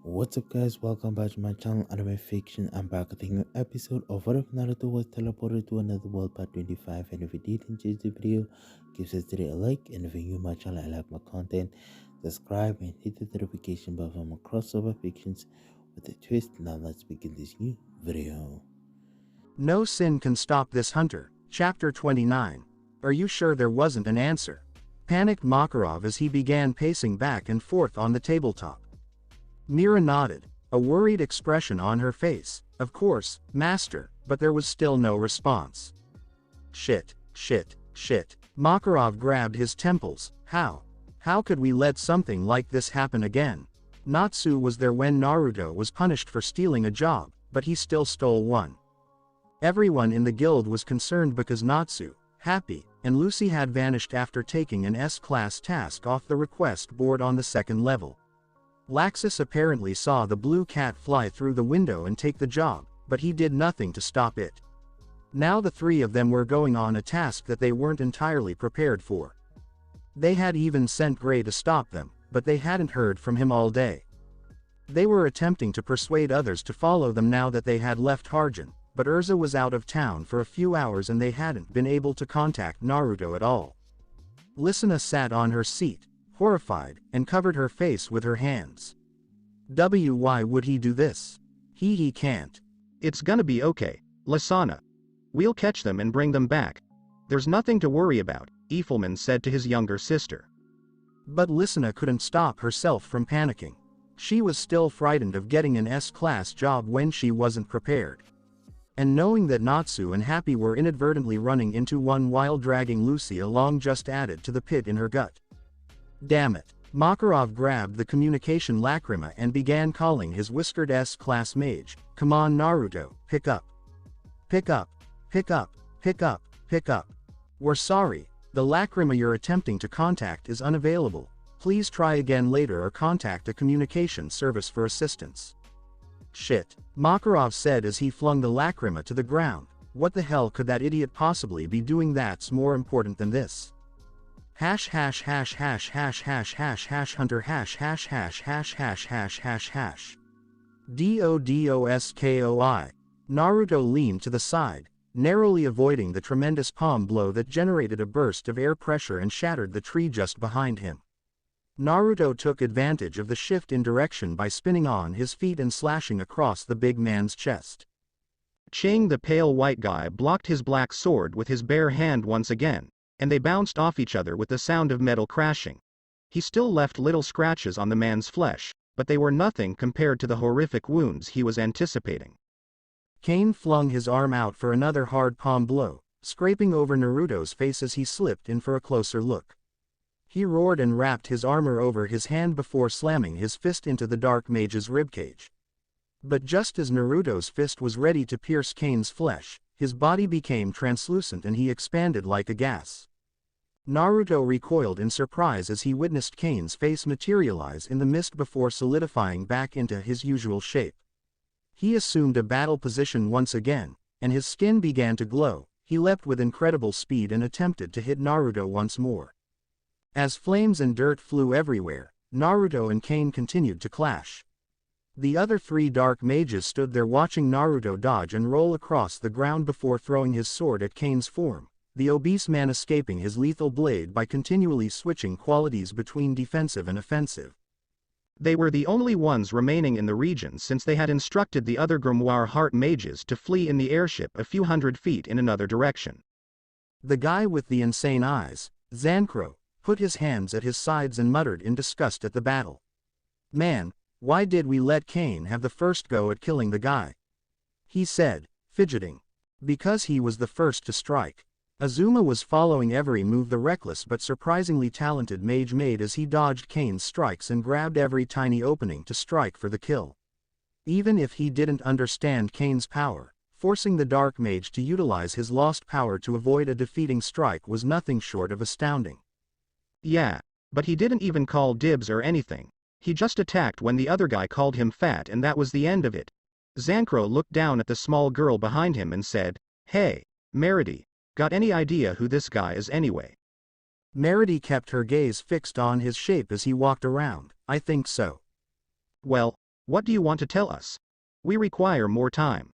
What's up guys, welcome back to my channel Anime Fiction. I'm back with a new episode of What If Naruto Was Teleported to Another World part 25. And if you did enjoy the video, give this video a like, and if you're new to my channel and like my content, subscribe and hit the notification bell for more crossover fictions with a twist. Now let's begin this new video. No sin can stop this hunter. Chapter 29. Are you sure there wasn't an answer? Panicked Makarov as he began pacing back and forth on the tabletop. Mira nodded, a worried expression on her face. Of course, master, but there was still no response. Shit. Makarov grabbed his temples. How could we let something like this happen again? Natsu was there when Naruto was punished for stealing a job, but he still stole one. Everyone in the guild was concerned because Natsu, Happy, and Lucy had vanished after taking an S-class task off the request board on the second level. Laxus apparently saw the blue cat fly through the window and take the job, but he did nothing to stop it. Now the three of them were going on a task that they weren't entirely prepared for. They had even sent Gray to stop them, but they hadn't heard from him all day. They were attempting to persuade others to follow them now that they had left Harjan, but Urza was out of town for a few hours and they hadn't been able to contact Naruto at all. Lysina sat on her seat, horrified, and covered her face with her hands. Why would he do this? He can't. It's gonna be okay, Lysana. We'll catch them and bring them back. There's nothing to worry about, Efelman said to his younger sister. But Lysina couldn't stop herself from panicking. She was still frightened of getting an S-class job when she wasn't prepared. And knowing that Natsu and Happy were inadvertently running into one while dragging Lucy along just added to the pit in her gut. Damn it. Makarov grabbed the communication lacrima and began calling his whiskered S-class mage. Come on Naruto, pick up. Pick up. We're sorry, the lacrima you're attempting to contact is unavailable. Please try again later or contact a communication service for assistance. Shit, Makarov said as he flung the lacrima to the ground. What the hell could that idiot possibly be doing that's more important than this? Hunter DODOSKOI. Naruto leaned to the side, narrowly avoiding the tremendous palm blow that generated a burst of air pressure and shattered the tree just behind him. Naruto took advantage of the shift in direction by spinning on his feet and slashing across the big man's chest. Chang the pale white guy blocked his black sword with his bare hand once again, and they bounced off each other with the sound of metal crashing. He still left little scratches on the man's flesh, but they were nothing compared to the horrific wounds he was anticipating. Kane flung his arm out for another hard palm blow, scraping over Naruto's face as he slipped in for a closer look. He roared and wrapped his armor over his hand before slamming his fist into the Dark Mage's ribcage. But just as Naruto's fist was ready to pierce Kane's flesh, his body became translucent and he expanded like a gas. Naruto recoiled in surprise as he witnessed Kane's face materialize in the mist before solidifying back into his usual shape. He assumed a battle position once again, and his skin began to glow. He leapt with incredible speed and attempted to hit Naruto once more. As flames and dirt flew everywhere, Naruto and Kane continued to clash. The other three dark mages stood there watching Naruto dodge and roll across the ground before throwing his sword at Kane's form, the obese man escaping his lethal blade by continually switching qualities between defensive and offensive. They were the only ones remaining in the region since they had instructed the other Grimoire Heart mages to flee in the airship a few hundred feet in another direction. The guy with the insane eyes, Zankro, put his hands at his sides and muttered in disgust at the battle. Man, why did we let Kane have the first go at killing the guy? He said, fidgeting. Because he was the first to strike. Azuma was following every move the reckless but surprisingly talented mage made as he dodged Kane's strikes and grabbed every tiny opening to strike for the kill. Even if he didn't understand Kane's power, forcing the dark mage to utilize his lost power to avoid a defeating strike was nothing short of astounding. Yeah, but he didn't even call dibs or anything. He just attacked when the other guy called him fat and that was the end of it. Zankro looked down at the small girl behind him and said, Hey, Merity, got any idea who this guy is anyway? Merity kept her gaze fixed on his shape as he walked around. I think so. Well, What do you want to tell us? We require more time.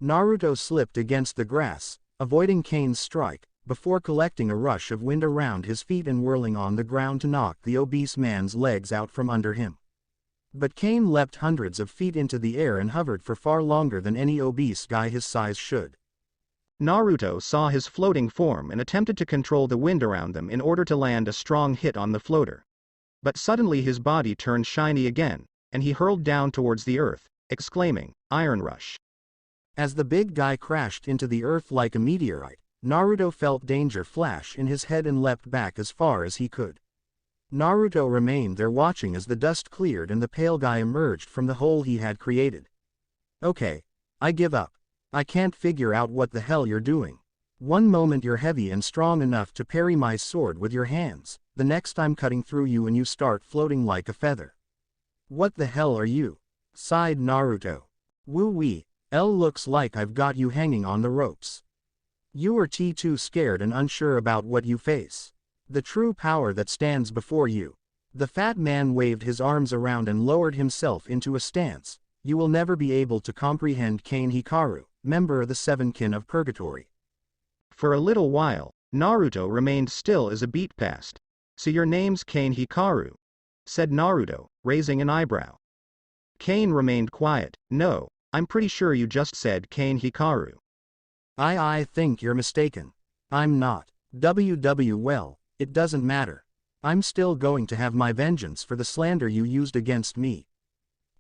Naruto slipped against the grass, avoiding Kane's strike, before collecting a rush of wind around his feet and whirling on the ground to knock the obese man's legs out from under him. But Kane leapt hundreds of feet into the air and hovered for far longer than any obese guy his size should. Naruto saw his floating form and attempted to control the wind around them in order to land a strong hit on the floater. But suddenly his body turned shiny again, and he hurled down towards the earth, exclaiming, "Iron Rush." As the big guy crashed into the earth like a meteorite, Naruto felt danger flash in his head and leapt back as far as he could. Naruto remained there watching as the dust cleared and the pale guy emerged from the hole he had created. "Okay, I give up. I can't figure out what the hell you're doing. One moment you're heavy and strong enough to parry my sword with your hands, the next I'm cutting through you and you start floating like a feather. What the hell are you?" sighed Naruto. "Woo-wee, looks like I've got you hanging on the ropes. You are too scared and unsure about what you face. The true power that stands before you." The fat man waved his arms around and lowered himself into a stance. "You will never be able to comprehend Kane Hikaru, member of the Seven Kin of Purgatory." For a little while, Naruto remained still as a beat passed. "So your name's Kane Hikaru?" said Naruto, raising an eyebrow. Kane remained quiet. "No, I'm pretty sure you just said Kane Hikaru." I think you're mistaken. I'm not. Well, it doesn't matter. I'm still going to have my vengeance for the slander you used against me."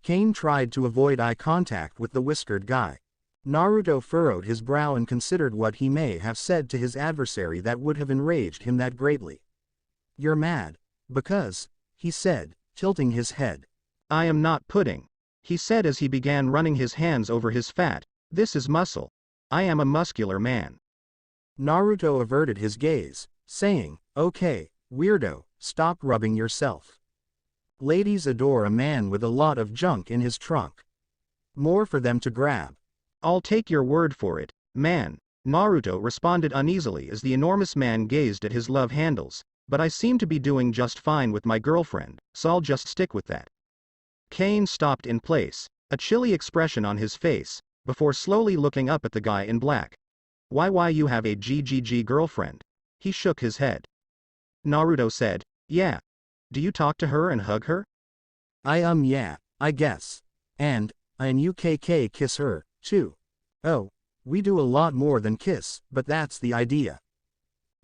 Kane tried to avoid eye contact with the whiskered guy. Naruto furrowed his brow and considered what he may have said to his adversary that would have enraged him that greatly. "You're mad, because," he said, tilting his head. "I am not pudding," he said as he began running his hands over his fat. "This is muscle. I am a muscular man." Naruto averted his gaze, saying, "Okay, weirdo, stop rubbing yourself. Ladies adore a man with a lot of junk in his trunk. More for them to grab." "I'll take your word for it, man," Naruto responded uneasily as the enormous man gazed at his love handles. "But I seem to be doing just fine with my girlfriend, so I'll just stick with that." Kane stopped in place, a chilly expression on his face, before slowly looking up at the guy in black. Why you have a GGG girlfriend?" He shook his head. Naruto said, "Yeah. Do you talk to her and hug her?" Yeah, I guess. And UKK kiss her, too. Oh, we do a lot more than kiss, but that's the idea."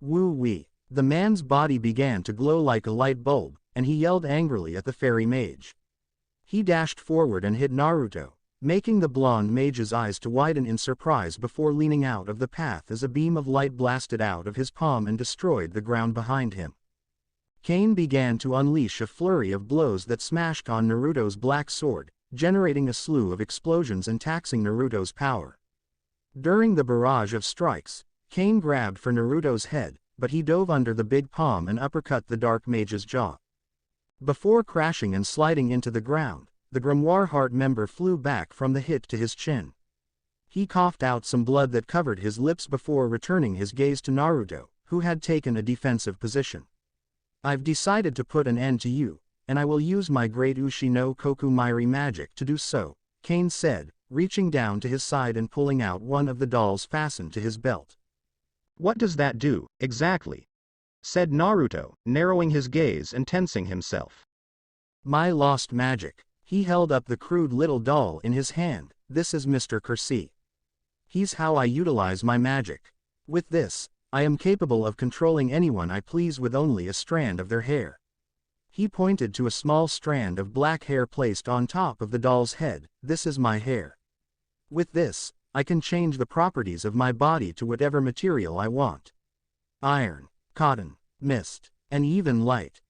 Woo-wee. The man's body began to glow like a light bulb, and he yelled angrily at the fairy mage. He dashed forward and hit Naruto, making the blonde mage's eyes to widen in surprise before leaning out of the path as a beam of light blasted out of his palm and destroyed the ground behind him. Kane began to unleash a flurry of blows that smashed on Naruto's black sword, generating a slew of explosions and taxing Naruto's power. During the barrage of strikes, Kane grabbed for Naruto's head, but he dove under the big palm and uppercut the dark mage's jaw. Before crashing and sliding into the ground, the Grimoire Heart member flew back from the hit to his chin. He coughed out some blood that covered his lips before returning his gaze to Naruto, who had taken a defensive position. "I've decided to put an end to you, and I will use my great Ushi no Kokumairi magic to do so," Kane said, reaching down to his side and pulling out one of the dolls fastened to his belt. "What does that do, exactly?" said Naruto, narrowing his gaze and tensing himself. "My lost magic." He held up the crude little doll in his hand. "This is Mr. Kersey. He's how I utilize my magic. With this, I am capable of controlling anyone I please with only a strand of their hair." He pointed to a small strand of black hair placed on top of the doll's head. "This is my hair. With this, I can change the properties of my body to whatever material I want. Iron, cotton, mist, and even light.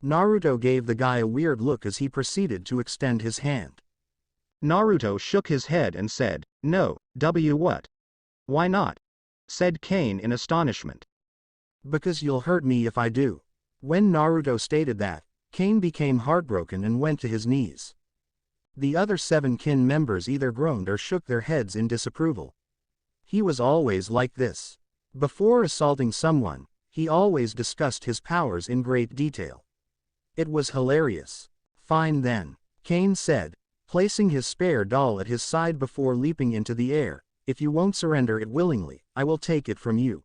Naruto gave the guy a weird look as he proceeded to extend his hand. Naruto shook his head and said, "No, what? Why not?" said Kane in astonishment. "Because you'll hurt me if I do." When Naruto stated that, Kane became heartbroken and went to his knees. The other Seven Kin members either groaned or shook their heads in disapproval. He was always like this. Before assaulting someone, he always discussed his powers in great detail. It was hilarious. "Fine then." Kane said, placing his spare doll at his side before leaping into the air. If you won't surrender it willingly, I will take it from you.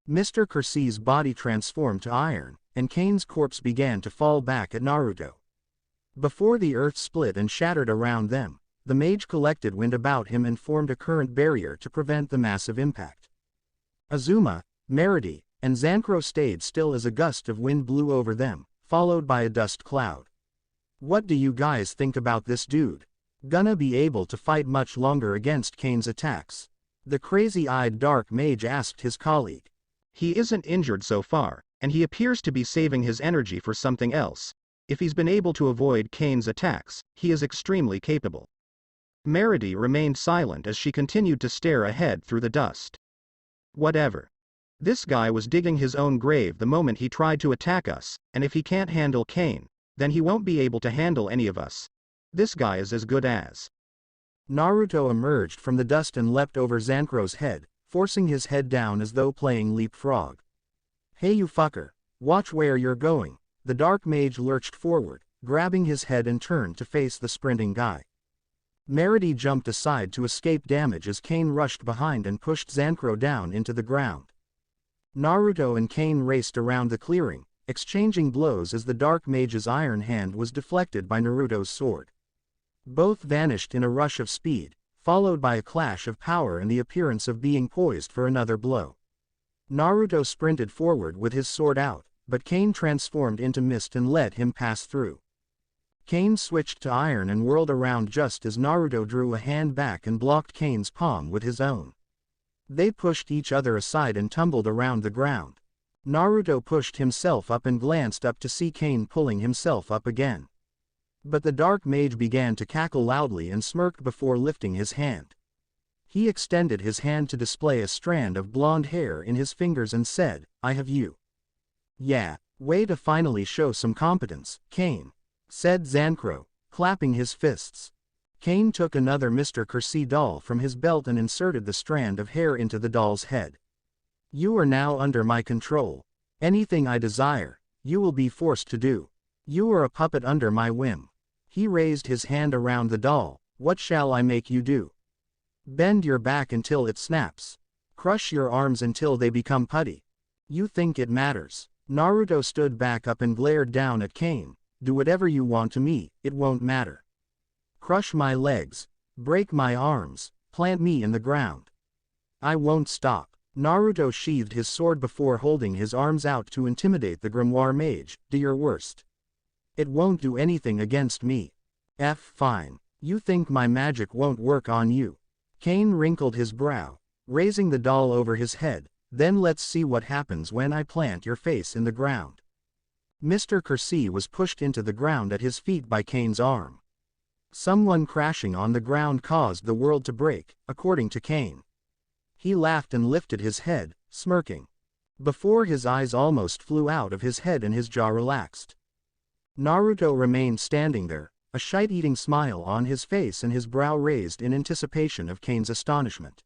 Mr. Kersey's body transformed to iron, and Kane's corpse began to fall back at Naruto. Before the earth split and shattered around them, the mage collected wind about him and formed a current barrier to prevent the massive impact. Azuma, Merity, and Zankro stayed still as a gust of wind blew over them, followed by a dust cloud. What do you guys think about this dude? Gonna be able to fight much longer against Kane's attacks? The crazy-eyed dark mage asked his colleague. He isn't injured so far, and he appears to be saving his energy for something else. If he's been able to avoid Kane's attacks, he is extremely capable. Merity remained silent as she continued to stare ahead through the dust. Whatever. This guy was digging his own grave the moment he tried to attack us, and if he can't handle Kane, then he won't be able to handle any of us. This guy is as good as. Naruto emerged from the dust and leapt over Zankro's head, forcing his head down as though playing leapfrog. Hey you fucker, watch where you're going. The dark mage lurched forward, grabbing his head and turned to face the sprinting guy. Merity jumped aside to escape damage as Kane rushed behind and pushed Zankro down into the ground. Naruto and Kane raced around the clearing, exchanging blows as the dark mage's iron hand was deflected by Naruto's sword. Both vanished in a rush of speed, followed by a clash of power and the appearance of being poised for another blow. Naruto sprinted forward with his sword out, but Kane transformed into mist and let him pass through. Kane switched to iron and whirled around just as Naruto drew a hand back and blocked Kane's palm with his own. They pushed each other aside and tumbled around the ground. Naruto pushed himself up and glanced up to see Kane pulling himself up again. But the dark mage began to cackle loudly and smirked before lifting his hand. He extended his hand to display a strand of blonde hair in his fingers and said, I have you. Yeah, way to finally show some competence, Kane, said Zankro, clapping his fists. Kane took another Mr. Kersey doll from his belt and inserted the strand of hair into the doll's head. You are now under my control. Anything I desire, you will be forced to do. You are a puppet under my whim. He raised his hand around the doll. What shall I make you do? Bend your back until it snaps. Crush your arms until they become putty. You think it matters? Naruto stood back up and glared down at Kane. Do whatever you want to me, it won't matter. Crush my legs. Break my arms. Plant me in the ground. I won't stop. Naruto sheathed his sword before holding his arms out to intimidate the grimoire mage. Do your worst. It won't do anything against me. Fine. You think my magic won't work on you? Kane wrinkled his brow, raising the doll over his head. Then let's see what happens when I plant your face in the ground. Mr. Kersey was pushed into the ground at his feet by Kane's arm. Someone crashing on the ground caused the world to break, according to Kane. He laughed and lifted his head, smirking. Before his eyes almost flew out of his head and his jaw relaxed. Naruto remained standing there, a shite-eating smile on his face and his brow raised in anticipation of Kane's astonishment.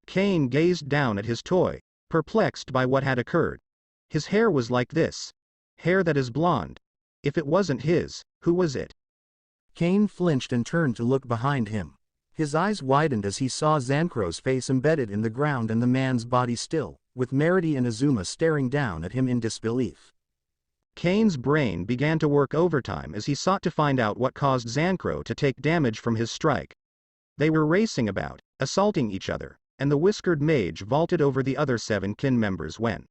Kane gazed down at his toy, perplexed by what had occurred. His hair was like this. Hair that is blonde. If it wasn't his, who was it? Kane flinched and turned to look behind him. His eyes widened as he saw Zankro's face embedded in the ground and the man's body still, with Merity and Azuma staring down at him in disbelief. Kane's brain began to work overtime as he sought to find out what caused Zankro to take damage from his strike. They were racing about, assaulting each other, and the whiskered mage vaulted over the other 7 kin members when.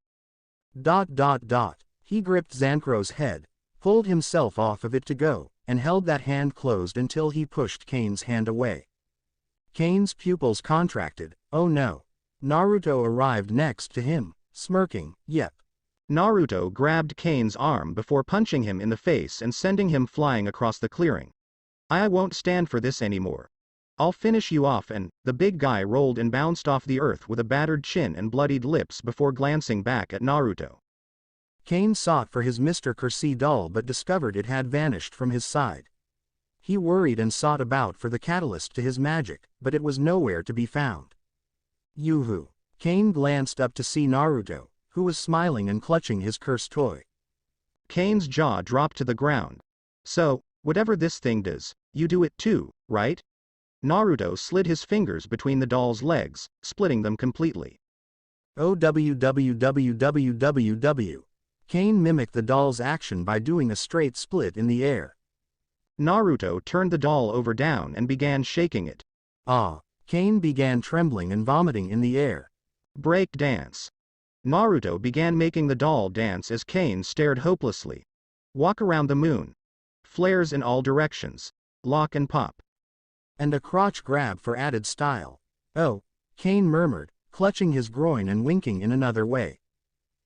He gripped Zankro's head, pulled himself off of it to go, and held that hand closed until he pushed Kane's hand away. Kane's pupils contracted. Oh no. Naruto arrived next to him, smirking. Yep. Naruto grabbed Kane's arm before punching him in the face and sending him flying across the clearing. I won't stand for this anymore. I'll finish you off, and the big guy rolled and bounced off the earth with a battered chin and bloodied lips before glancing back at Naruto. Kane sought for his Mr. Kersey doll but discovered it had vanished from his side. He worried and sought about for the catalyst to his magic, but it was nowhere to be found. Yoo-hoo. Kane glanced up to see Naruto, who was smiling and clutching his cursed toy. Kane's jaw dropped to the ground. So, Whatever this thing does, you do it too, right? Naruto slid his fingers between the doll's legs, splitting them completely. OWWWWWW. Kane mimicked the doll's action by doing a straight split in the air. Naruto turned the doll over down and began shaking it. Kane began trembling and vomiting in the air. Break dance. Naruto began making the doll dance as Kane stared hopelessly. Walk around the moon. Flares in all directions. Lock and pop. And a crotch grab for added style. Oh, Kane murmured, clutching his groin and winking in another way.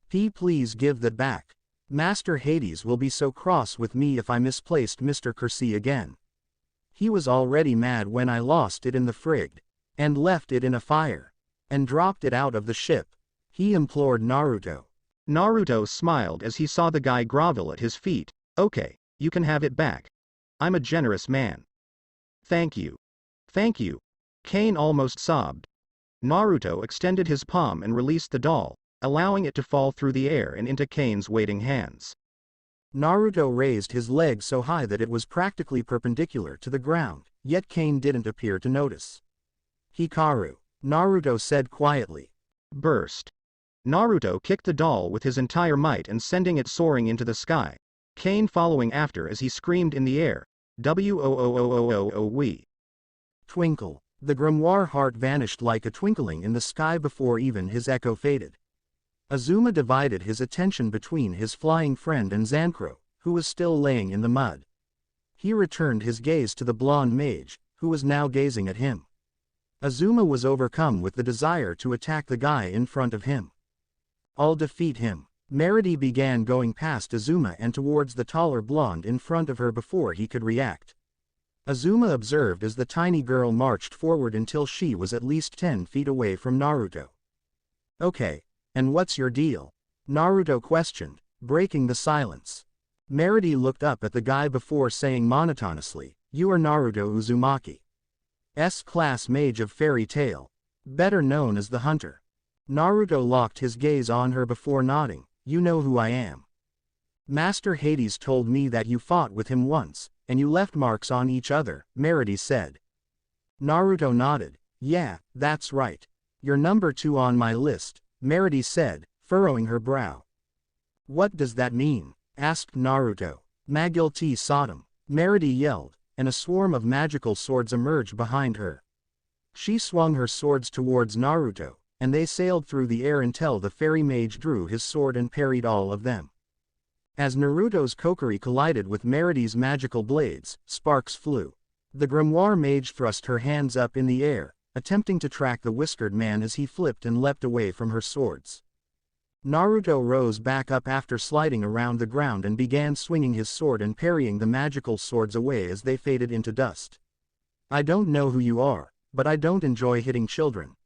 Please give that back. Master Hades will be so cross with me if I misplaced Mr. Kersey again. He was already mad when I lost it in the frigg, and left it in a fire, and dropped it out of the ship. He implored Naruto. Naruto smiled as he saw the guy grovel at his feet. Okay, you can have it back. I'm a generous man. Thank you. Thank you. Kane almost sobbed. Naruto extended his palm and released the doll, allowing it to fall through the air and into Kane's waiting hands. Naruto raised his leg so high that it was practically perpendicular to the ground, yet Kane didn't appear to notice. Hikaru, Naruto said quietly. Burst. Naruto kicked the doll with his entire might and sending it soaring into the sky, Kane following after as he screamed in the air, "W-O-O-O-O-O-O-wee." Twinkle. The grimoire heart vanished like a twinkling in the sky before even his echo faded. Azuma divided his attention between his flying friend and Zankro, who was still laying in the mud. He returned his gaze to the blonde mage, who was now gazing at him. Azuma was overcome with the desire to attack the guy in front of him. I'll defeat him. Merity began going past Azuma and towards the taller blonde in front of her before he could react. Azuma observed as the tiny girl marched forward until she was at least 10 feet away from Naruto. Okay, and what's your deal? Naruto questioned, breaking the silence. Merity looked up at the guy before saying monotonously, "You are Naruto Uzumaki. S-class mage of fairy tale. Better known as the Hunter." Naruto locked his gaze on her before nodding, "You know who I am. Master Hades told me that you fought with him once, and you left marks on each other," Merity said. Naruto nodded, "Yeah, that's right. You're number 2 on my list," Merity said, furrowing her brow. "What does that mean?" asked Naruto. "Magil T Sodom," Merity yelled, and a swarm of magical swords emerged behind her. She swung her swords towards Naruto, and they sailed through the air until the fairy mage drew his sword and parried all of them. As Naruto's kokiri collided with Merity's magical blades, sparks flew. The grimoire mage thrust her hands up in the air, attempting to track the whiskered man as he flipped and leapt away from her swords. Naruto rose back up after sliding around the ground and began swinging his sword and parrying the magical swords away as they faded into dust. "I don't know who you are, but I don't enjoy hitting children."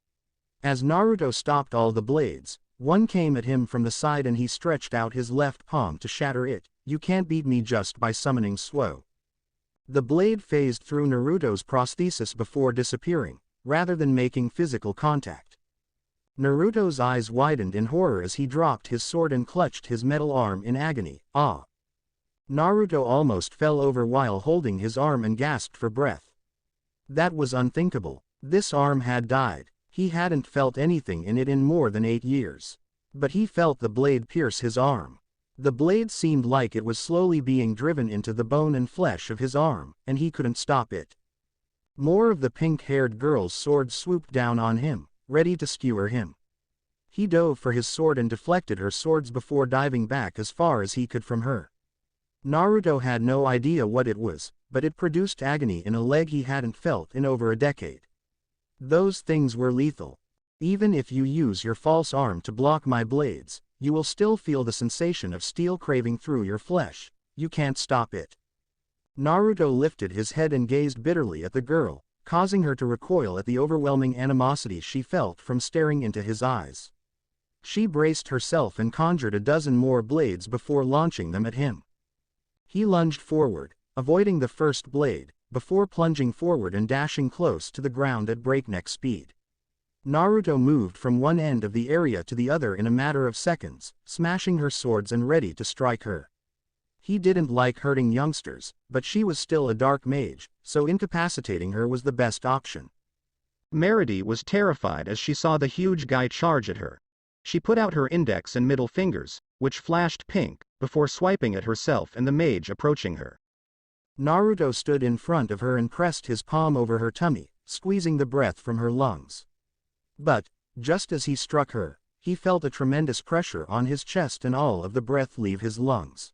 As Naruto stopped all the blades, one came at him from the side and he stretched out his left palm to shatter it. "You can't beat me just by summoning Suo." The blade phased through Naruto's prosthesis before disappearing, rather than making physical contact. Naruto's eyes widened in horror as he dropped his sword and clutched his metal arm in agony. "Ah!" Naruto almost fell over while holding his arm and gasped for breath. That was unthinkable. This arm had died. He hadn't felt anything in it in more than 8 years. But he felt the blade pierce his arm. The blade seemed like it was slowly being driven into the bone and flesh of his arm, and he couldn't stop it. More of the pink-haired girl's swords swooped down on him, ready to skewer him. He dove for his sword and deflected her swords before diving back as far as he could from her. Naruto had no idea what it was, but it produced agony in a leg he hadn't felt in over a decade. Those things were lethal. Even if you use your false arm to block my blades, you will still feel the sensation of steel craving through your flesh. You can't stop it. Naruto lifted his head and gazed bitterly at the girl, causing her to recoil at the overwhelming animosity she felt from staring into his eyes. She braced herself and conjured a dozen more blades before launching them at him. He lunged forward, avoiding the first blade, before plunging forward and dashing close to the ground at breakneck speed. Naruto moved from one end of the area to the other in a matter of seconds, smashing her swords and ready to strike her. He didn't like hurting youngsters, but she was still a dark mage, so incapacitating her was the best option. Meredy was terrified as she saw the huge guy charge at her. She put out her index and middle fingers, which flashed pink, before swiping at herself and the mage approaching her. Naruto stood in front of her and pressed his palm over her tummy, squeezing the breath from her lungs. But, just as he struck her, he felt a tremendous pressure on his chest and all of the breath leave his lungs.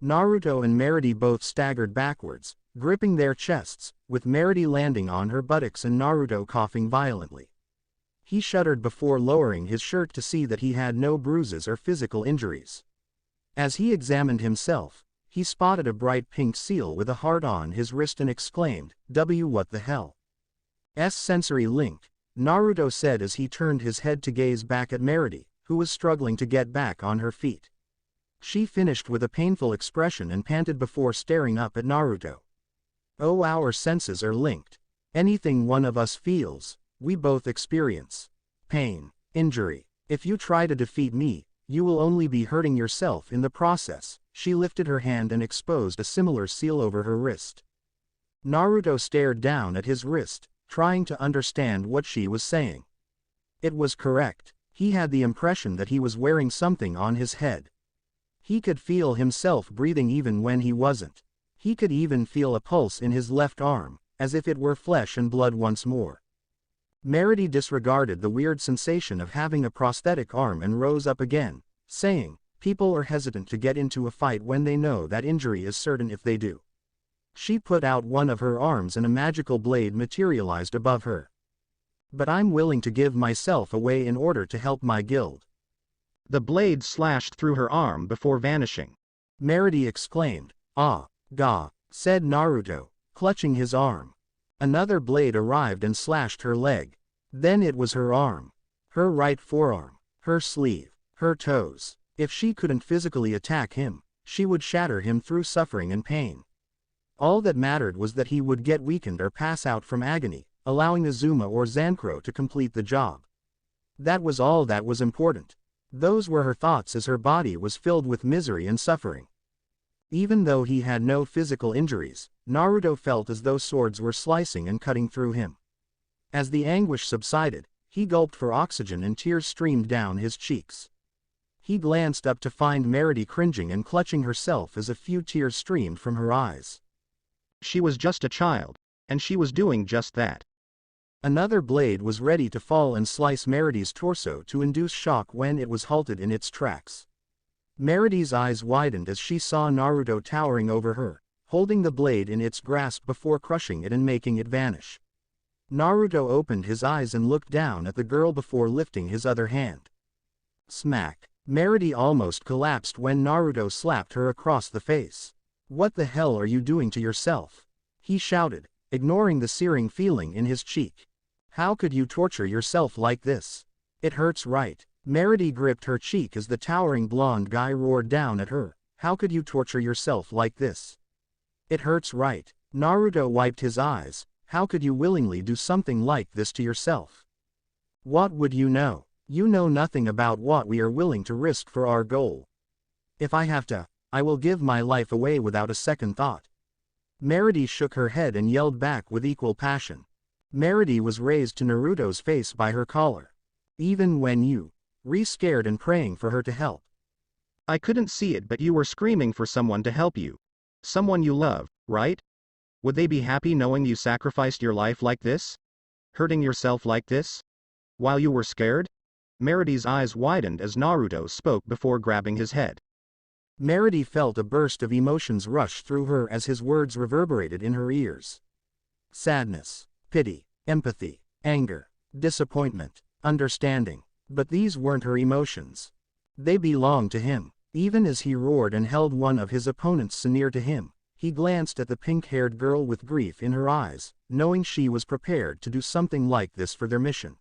Naruto and Meredy both staggered backwards, gripping their chests, with Meredy landing on her buttocks and Naruto coughing violently. He shuddered before lowering his shirt to see that he had no bruises or physical injuries. As he examined himself, he spotted a bright pink seal with a heart on his wrist and exclaimed, what the hell? Sensory link, Naruto said as he turned his head to gaze back at Meredy, who was struggling to get back on her feet. She finished with a painful expression and panted before staring up at Naruto. Oh, our senses are linked. Anything one of us feels, we both experience. Pain, injury. If you try to defeat me, you will only be hurting yourself in the process. She lifted her hand and exposed a similar seal over her wrist. Naruto stared down at his wrist, trying to understand what she was saying. It was correct. He had the impression that he was wearing something on his head. He could feel himself breathing even when he wasn't. He could even feel a pulse in his left arm, as if it were flesh and blood once more. Meredy disregarded the weird sensation of having a prosthetic arm and rose up again, saying, people are hesitant to get into a fight when they know that injury is certain if they do. She put out one of her arms and a magical blade materialized above her. But I'm willing to give myself away in order to help my guild. The blade slashed through her arm before vanishing. Meredy exclaimed. Ah, ga, said Naruto, clutching his arm. Another blade arrived and slashed her leg. Then it was her arm. Her right forearm, her sleeve, her toes. If she couldn't physically attack him, she would shatter him through suffering and pain. All that mattered was that he would get weakened or pass out from agony, allowing Uzuma or Zankro to complete the job. That was all that was important. Those were her thoughts as her body was filled with misery and suffering. Even though he had no physical injuries, Naruto felt as though swords were slicing and cutting through him. As the anguish subsided, he gulped for oxygen and tears streamed down his cheeks. He glanced up to find Meredy cringing and clutching herself as a few tears streamed from her eyes. She was just a child, and she was doing just that. Another blade was ready to fall and slice Meredy's torso to induce shock when it was halted in its tracks. Meredy's eyes widened as she saw Naruto towering over her, holding the blade in its grasp before crushing it and making it vanish. Naruto opened his eyes and looked down at the girl before lifting his other hand. Smack! Meredy almost collapsed when Naruto slapped her across the face. What the hell are you doing to yourself? He shouted, ignoring the searing feeling in his cheek. How could you torture yourself like this? It hurts, right? Meredy gripped her cheek as the towering blonde guy roared down at her. How could you torture yourself like this? It hurts, right? Naruto wiped his eyes. How could you willingly do something like this to yourself? What would you know? You know nothing about what we are willing to risk for our goal. If I have to, I will give my life away without a second thought. Meredy shook her head and yelled back with equal passion. Meredy was raised to Naruto's face by her collar. Even when you scared and praying for her to help. I couldn't see it, but you were screaming for someone to help you. Someone you love, right? Would they be happy knowing you sacrificed your life like this? Hurting yourself like this? While you were scared? Meredy's eyes widened as Naruto spoke before grabbing his head. Meredy felt a burst of emotions rush through her as his words reverberated in her ears. Sadness, pity, empathy, anger, disappointment, understanding. But these weren't her emotions. They belonged to him. Even as he roared and held one of his opponents so near to him, he glanced at the pink-haired girl with grief in her eyes, knowing she was prepared to do something like this for their mission.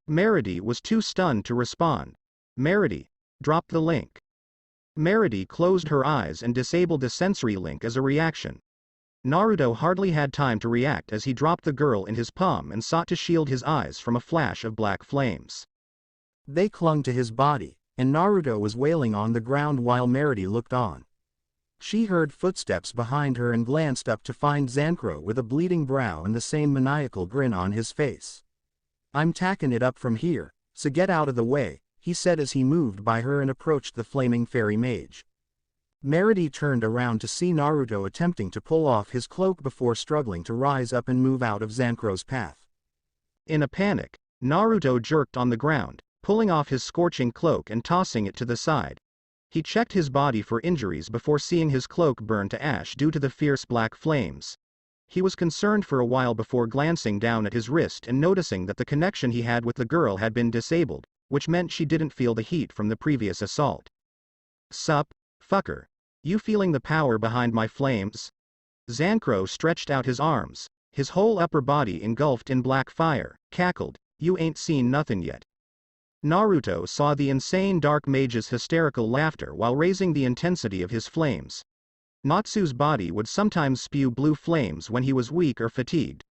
Meredy was too stunned to respond. Meredy, drop the link. Meredy closed her eyes and disabled the sensory link as a reaction. Naruto hardly had time to react as he dropped the girl in his palm and sought to shield his eyes from a flash of black flames. They clung to his body, and Naruto was wailing on the ground while Meredy looked on. She heard footsteps behind her and glanced up to find Zancro with a bleeding brow and the same maniacal grin on his face. "I'm tacking it up from here, so get out of the way," he said as he moved by her and approached the flaming fairy mage. Merity turned around to see Naruto attempting to pull off his cloak before struggling to rise up and move out of Zancro's path. In a panic, Naruto jerked on the ground, pulling off his scorching cloak and tossing it to the side. He checked his body for injuries before seeing his cloak burn to ash due to the fierce black flames. He was concerned for a while before glancing down at his wrist and noticing that the connection he had with the girl had been disabled, which meant she didn't feel the heat from the previous assault. "Sup, fucker. You feeling the power behind my flames?" Zancro stretched out his arms, his whole upper body engulfed in black fire, cackled, "You ain't seen nothing yet." Naruto saw the insane dark mage's hysterical laughter while raising the intensity of his flames. Natsu's body would sometimes spew blue flames when he was weak or fatigued.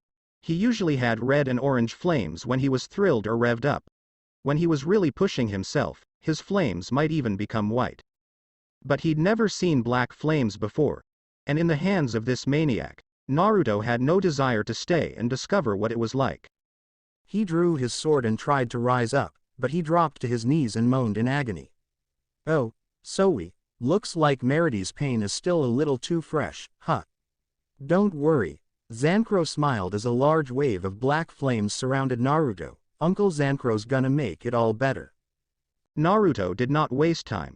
He usually had red and orange flames when he was thrilled or revved up. When he was really pushing himself, his flames might even become white. But he'd never seen black flames before, and in the hands of this maniac, Naruto had no desire to stay and discover what it was like. He drew his sword and tried to rise up, but he dropped to his knees and moaned in agony. "Oh, Zoe, looks like Merity's pain is still a little too fresh, huh?" "Don't worry." Zancro smiled as a large wave of black flames surrounded Naruto. "Uncle Zancro's gonna make it all better." Naruto did not waste time.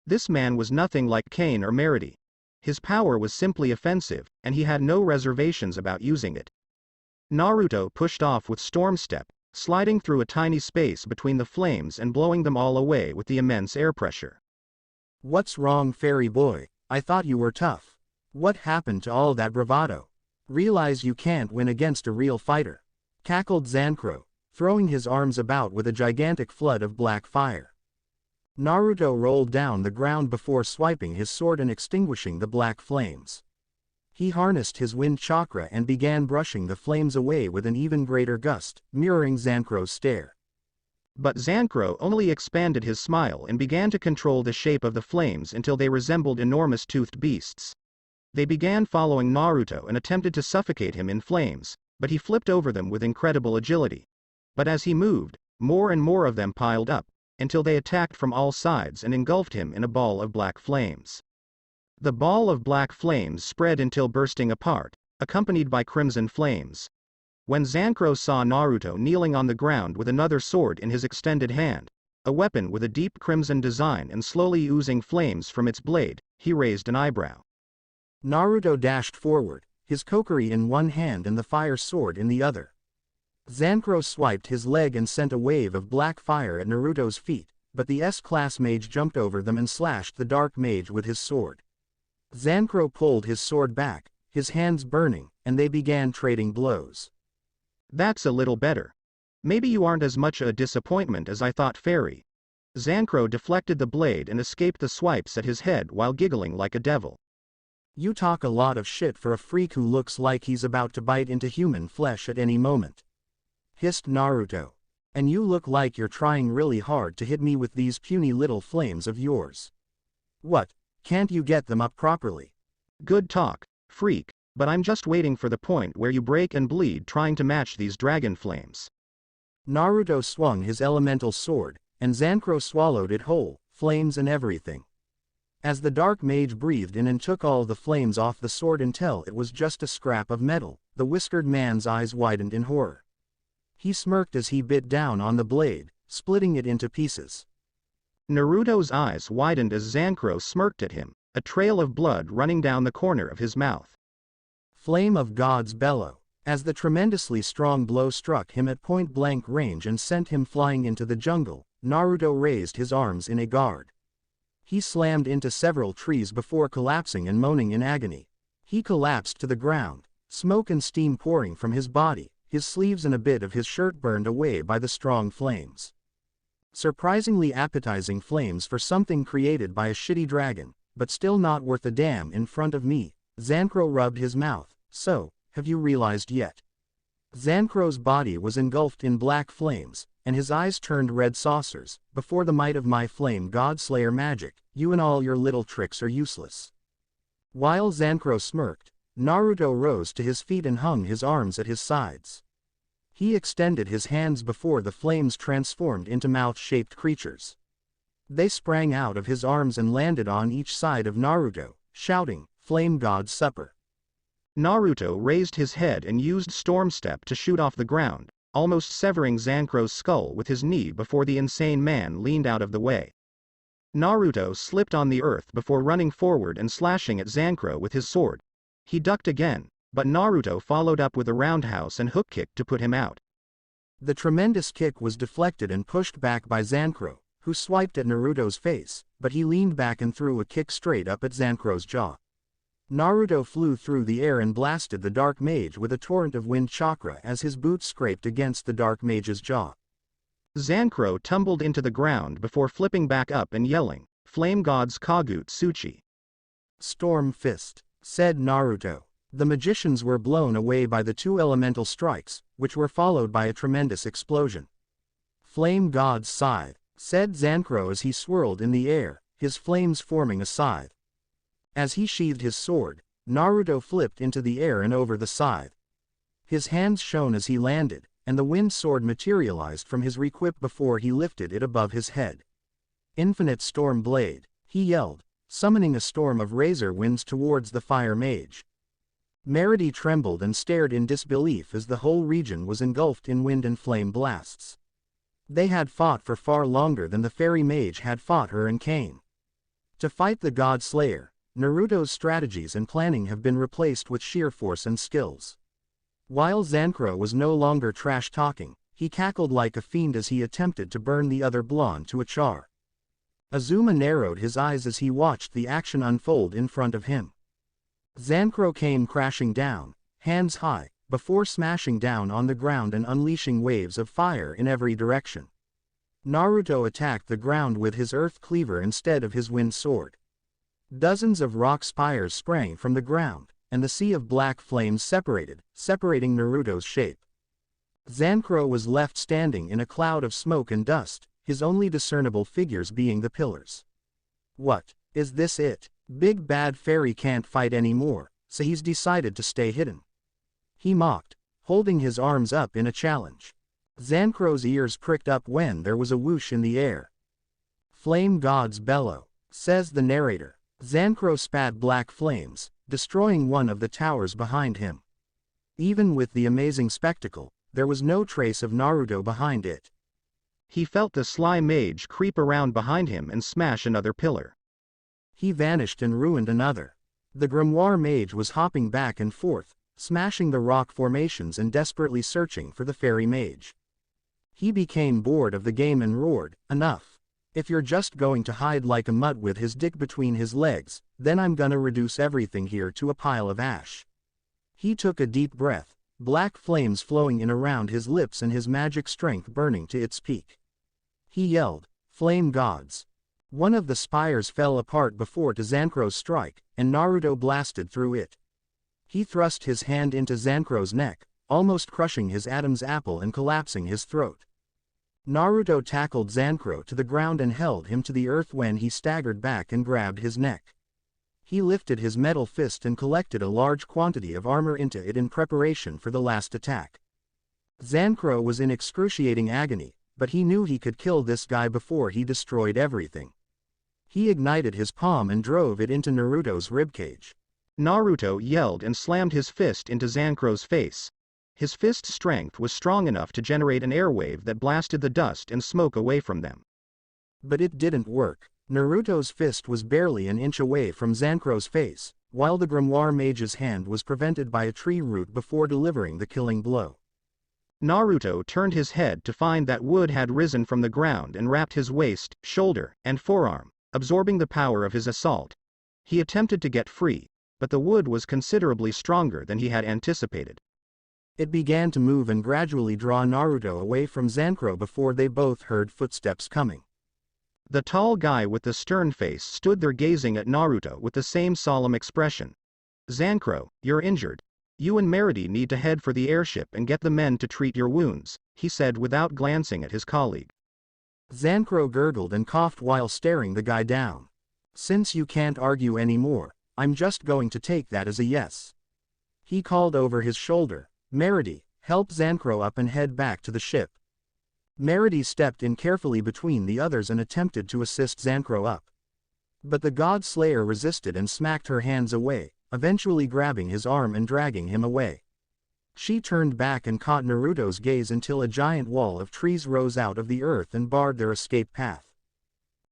This man was nothing like Kane or Merity. His power was simply offensive, and he had no reservations about using it. Naruto pushed off with Storm Step, sliding through a tiny space between the flames and blowing them all away with the immense air pressure. "What's wrong, fairy boy? I thought you were tough. What happened to all that bravado? Realize you can't win against a real fighter," cackled Zancro, throwing his arms about with a gigantic flood of black fire. Naruto rolled down the ground before swiping his sword and extinguishing the black flames. He harnessed his wind chakra and began brushing the flames away with an even greater gust, mirroring Zancro's stare. But Zancro only expanded his smile and began to control the shape of the flames until they resembled enormous toothed beasts. They began following Naruto and attempted to suffocate him in flames, but he flipped over them with incredible agility. But as he moved, more and more of them piled up, until they attacked from all sides and engulfed him in a ball of black flames. The ball of black flames spread until bursting apart, accompanied by crimson flames. When Zancro saw Naruto kneeling on the ground with another sword in his extended hand, a weapon with a deep crimson design and slowly oozing flames from its blade, he raised an eyebrow. Naruto dashed forward, his kokiri in one hand and the fire sword in the other. Zancro swiped his leg and sent a wave of black fire at Naruto's feet, but the S-class mage jumped over them and slashed the dark mage with his sword. Zancro pulled his sword back, his hands burning, and they began trading blows. "That's a little better. Maybe you aren't as much a disappointment as I thought, fairy." Zancro deflected the blade and escaped the swipes at his head while giggling like a devil. "You talk a lot of shit for a freak who looks like he's about to bite into human flesh at any moment," hissed Naruto. "And you look like you're trying really hard to hit me with these puny little flames of yours. What, can't you get them up properly?" "Good talk, freak, but I'm just waiting for the point where you break and bleed trying to match these dragon flames." Naruto swung his elemental sword, and Zancro swallowed it whole, flames and everything. As the dark mage breathed in and took all the flames off the sword until it was just a scrap of metal, the whiskered man's eyes widened in horror. He smirked as he bit down on the blade, splitting it into pieces. Naruto's eyes widened as Zancro smirked at him, a trail of blood running down the corner of his mouth. Flame of God's bellow. As the tremendously strong blow struck him at point-blank range and sent him flying into the jungle, Naruto raised his arms in a guard. He slammed into several trees before collapsing and moaning in agony. He collapsed to the ground, smoke and steam pouring from his body, his sleeves and a bit of his shirt burned away by the strong flames. Surprisingly appetizing flames for something created by a shitty dragon, but still not worth a damn in front of me. Zancro rubbed his mouth. "So, have you realized yet?" Zancro's body was engulfed in black flames, and his eyes turned red saucers. "Before the might of my flame god slayer magic, you and all your little tricks are useless." While Zankro smirked, Naruto rose to his feet and hung his arms at his sides. He extended his hands before the flames transformed into mouth-shaped creatures. They sprang out of his arms and landed on each side of Naruto, shouting, "Flame God's Supper." Naruto raised his head and used Storm Step to shoot off the ground, almost severing Zankro's skull with his knee before the insane man leaned out of the way. Naruto slipped on the earth before running forward and slashing at Zankro with his sword. He ducked again, but Naruto followed up with a roundhouse and hook kick to put him out. The tremendous kick was deflected and pushed back by Zankro, who swiped at Naruto's face, but he leaned back and threw a kick straight up at Zankro's jaw. Naruto flew through the air and blasted the Dark Mage with a torrent of wind chakra as his boots scraped against the Dark Mage's jaw. Zankro tumbled into the ground before flipping back up and yelling, "Flame God's Kagutsuchi." "Storm Fist," said Naruto. The magicians were blown away by the two elemental strikes, which were followed by a tremendous explosion. "Flame God's Scythe," said Zankro as he swirled in the air, his flames forming a scythe. As he sheathed his sword, Naruto flipped into the air and over the scythe. His hands shone as he landed, and the wind sword materialized from his requip before he lifted it above his head. "Infinite Storm Blade," he yelled, summoning a storm of razor winds towards the Fire Mage. Merity trembled and stared in disbelief as the whole region was engulfed in wind and flame blasts. They had fought for far longer than the Fairy Mage had fought her and Kane. To fight the God Slayer, Naruto's strategies and planning have been replaced with sheer force and skills. While Zankro was no longer trash-talking, he cackled like a fiend as he attempted to burn the other blonde to a char. Azuma narrowed his eyes as he watched the action unfold in front of him. Zankro came crashing down, hands high, before smashing down on the ground and unleashing waves of fire in every direction. Naruto attacked the ground with his earth cleaver instead of his wind sword. Dozens of rock spires sprang from the ground, and the sea of black flames separating Naruto's shape. Zankro was left standing in a cloud of smoke and dust, his only discernible figures being the pillars. "What, is this it? Big Bad Fairy can't fight anymore, so he's decided to stay hidden," he mocked, holding his arms up in a challenge. Zankro's ears pricked up when there was a whoosh in the air. "Flame God's Bellow," says the narrator. Zankro spat black flames, destroying one of the towers behind him. Even with the amazing spectacle, there was no trace of Naruto behind it. He felt the Sly Mage creep around behind him and smash another pillar. He vanished and ruined another. The Grimoire Mage was hopping back and forth, smashing the rock formations and desperately searching for the Fairy Mage. He became bored of the game and roared, "Enough. If you're just going to hide like a mutt with his dick between his legs, then I'm gonna reduce everything here to a pile of ash." He took a deep breath, black flames flowing in around his lips and his magic strength burning to its peak. He yelled, "Flame Gods." One of the spires fell apart before Zankro's strike, and Naruto blasted through it. He thrust his hand into Zankro's neck, almost crushing his Adam's apple and collapsing his throat. Naruto tackled Zankro to the ground and held him to the earth when he staggered back and grabbed his neck. He lifted his metal fist and collected a large quantity of armor into it in preparation for the last attack. Zankro was in excruciating agony, but he knew he could kill this guy before he destroyed everything. He ignited his palm and drove it into Naruto's ribcage. Naruto yelled and slammed his fist into Zankro's face. His fist's strength was strong enough to generate an airwave that blasted the dust and smoke away from them. But it didn't work. Naruto's fist was barely an inch away from Zankro's face, while the Grimoire Mage's hand was prevented by a tree root before delivering the killing blow. Naruto turned his head to find that wood had risen from the ground and wrapped his waist, shoulder, and forearm, absorbing the power of his assault. He attempted to get free, but the wood was considerably stronger than he had anticipated. It began to move and gradually draw Naruto away from Zankro before they both heard footsteps coming. The tall guy with the stern face stood there gazing at Naruto with the same solemn expression. "Zankro, you're injured. You and Merity need to head for the airship and get the men to treat your wounds," he said without glancing at his colleague. Zankro gurgled and coughed while staring the guy down. "Since you can't argue anymore, I'm just going to take that as a yes. He called over his shoulder, Meredy, help Zancro up and head back to the ship. Meredy stepped in carefully between the others and attempted to assist Zancro up. But the God Slayer resisted and smacked her hands away, eventually grabbing his arm and dragging him away. She turned back and caught Naruto's gaze until a giant wall of trees rose out of the earth and barred their escape path.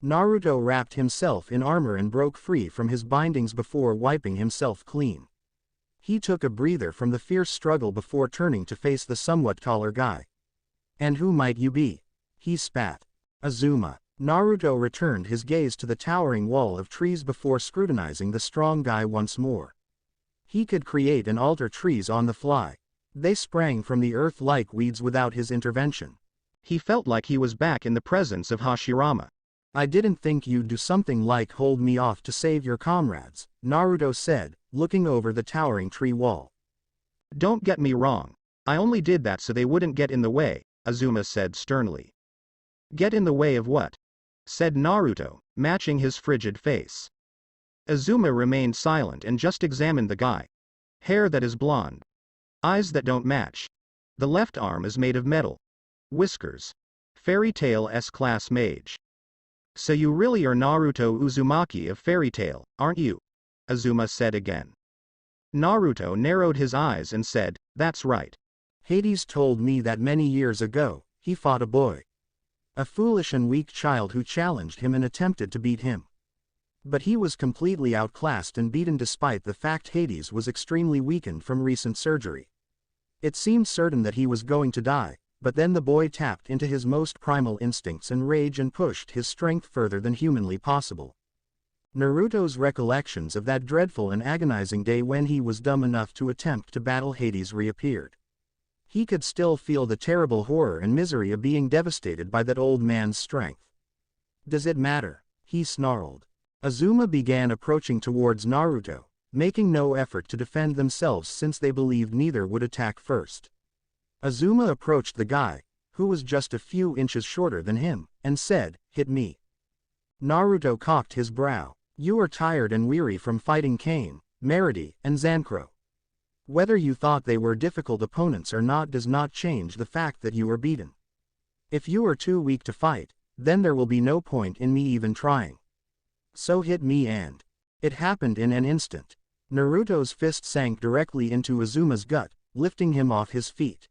Naruto wrapped himself in armor and broke free from his bindings before wiping himself clean. He took a breather from the fierce struggle before turning to face the somewhat taller guy. And who might you be? He spat. Azuma. Naruto returned his gaze to the towering wall of trees before scrutinizing the strong guy once more. He could create and alter trees on the fly. They sprang from the earth like weeds without his intervention. He felt like he was back in the presence of Hashirama. I didn't think you'd do something like hold me off to save your comrades, Naruto said, looking over the towering tree wall. Don't get me wrong. I only did that so they wouldn't get in the way, Azuma said sternly. Get in the way of what? Said Naruto, matching his frigid face. Azuma remained silent and just examined the guy. Hair that is blonde. Eyes that don't match. The left arm is made of metal. Whiskers. Fairy Tail S-class mage. So you really are Naruto Uzumaki of Fairy Tail, aren't you? Azuma said again. Naruto narrowed his eyes and said, that's right. Hades told me that many years ago, he fought a boy. A foolish and weak child who challenged him and attempted to beat him. But he was completely outclassed and beaten despite the fact Hades was extremely weakened from recent surgery. It seemed certain that he was going to die, but then the boy tapped into his most primal instincts and rage and pushed his strength further than humanly possible. Naruto's recollections of that dreadful and agonizing day when he was dumb enough to attempt to battle Hades reappeared. He could still feel the terrible horror and misery of being devastated by that old man's strength. Does it matter? He snarled. Azuma began approaching towards Naruto, making no effort to defend themselves since they believed neither would attack first. Azuma approached the guy, who was just a few inches shorter than him, and said, hit me. Naruto cocked his brow. You are tired and weary from fighting Kane, Meredy, and Zancro. Whether you thought they were difficult opponents or not does not change the fact that you were beaten. If you are too weak to fight, then there will be no point in me even trying. So hit me and... It happened in an instant. Naruto's fist sank directly into Azuma's gut, lifting him off his feet.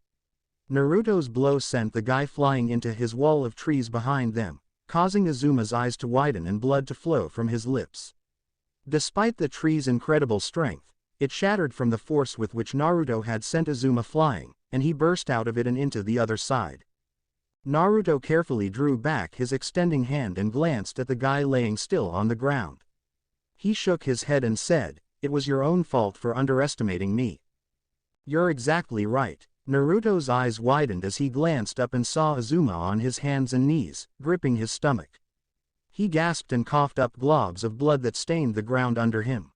Naruto's blow sent the guy flying into his wall of trees behind them, causing Azuma's eyes to widen and blood to flow from his lips. Despite the tree's incredible strength, it shattered from the force with which Naruto had sent Azuma flying, and he burst out of it and into the other side. Naruto carefully drew back his extending hand and glanced at the guy laying still on the ground. He shook his head and said, it was your own fault for underestimating me. You're exactly right. Naruto's eyes widened as he glanced up and saw Azuma on his hands and knees, gripping his stomach. He gasped and coughed up globs of blood that stained the ground under him.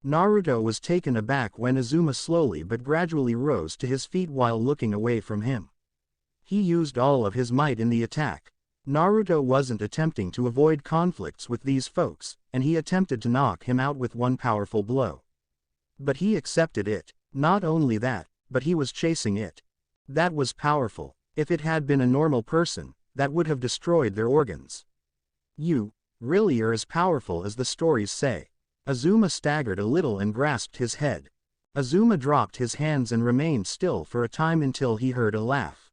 Naruto was taken aback when Azuma slowly but gradually rose to his feet while looking away from him. He used all of his might in the attack. Naruto wasn't attempting to avoid conflicts with these folks, and he attempted to knock him out with one powerful blow. But he accepted it. Not only that, but he was chasing it. That was powerful. If it had been a normal person, that would have destroyed their organs. You, really are as powerful as the stories say. Azuma staggered a little and grasped his head. Azuma dropped his hands and remained still for a time until he heard a laugh.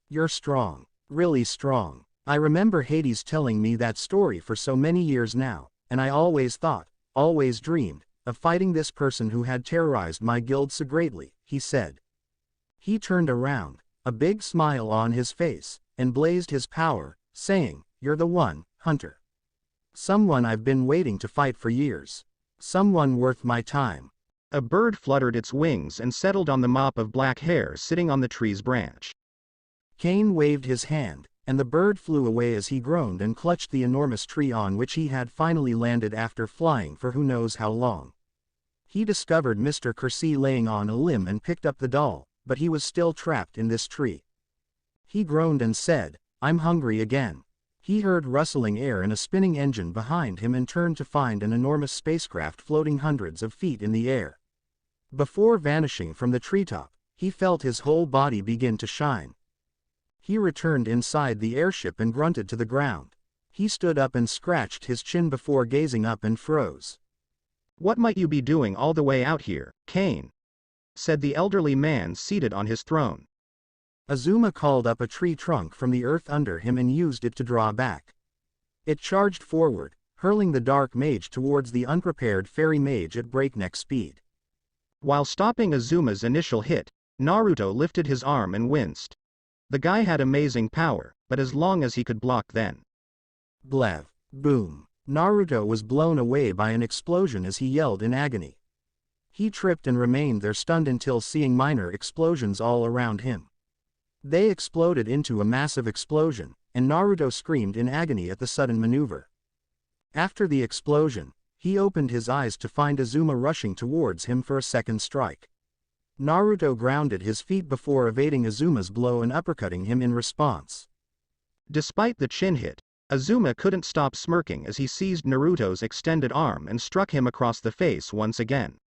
You're strong. Really strong. I remember Hades telling me that story for so many years now, and I always thought, always dreamed, of fighting this person who had terrorized my guild so greatly, he said. He turned around, a big smile on his face, and blazed his power, saying, you're the one, Hunter. Someone I've been waiting to fight for years. Someone worth my time. A bird fluttered its wings and settled on the mop of black hair sitting on the tree's branch. Kane waved his hand, and the bird flew away as he groaned and clutched the enormous tree on which he had finally landed after flying for who knows how long. He discovered Mr. Kersey laying on a limb and picked up the doll, but he was still trapped in this tree. He groaned and said, I'm hungry again. He heard rustling air and a spinning engine behind him and turned to find an enormous spacecraft floating hundreds of feet in the air. Before vanishing from the treetop, he felt his whole body begin to shine. He returned inside the airship and grunted to the ground. He stood up and scratched his chin before gazing up and froze. "What might you be doing all the way out here, Kane?" said the elderly man seated on his throne. Azuma called up a tree trunk from the earth under him and used it to draw back. It charged forward, hurling the dark mage towards the unprepared fairy mage at breakneck speed. While stopping Azuma's initial hit, Naruto lifted his arm and winced. The guy had amazing power, but as long as he could block then. Blev. Boom. Naruto was blown away by an explosion as he yelled in agony. He tripped and remained there stunned until seeing minor explosions all around him. They exploded into a massive explosion, and Naruto screamed in agony at the sudden maneuver. After the explosion, he opened his eyes to find Azuma rushing towards him for a second strike. Naruto grounded his feet before evading Azuma's blow and uppercutting him in response. Despite the chin hit, Azuma couldn't stop smirking as he seized Naruto's extended arm and struck him across the face once again.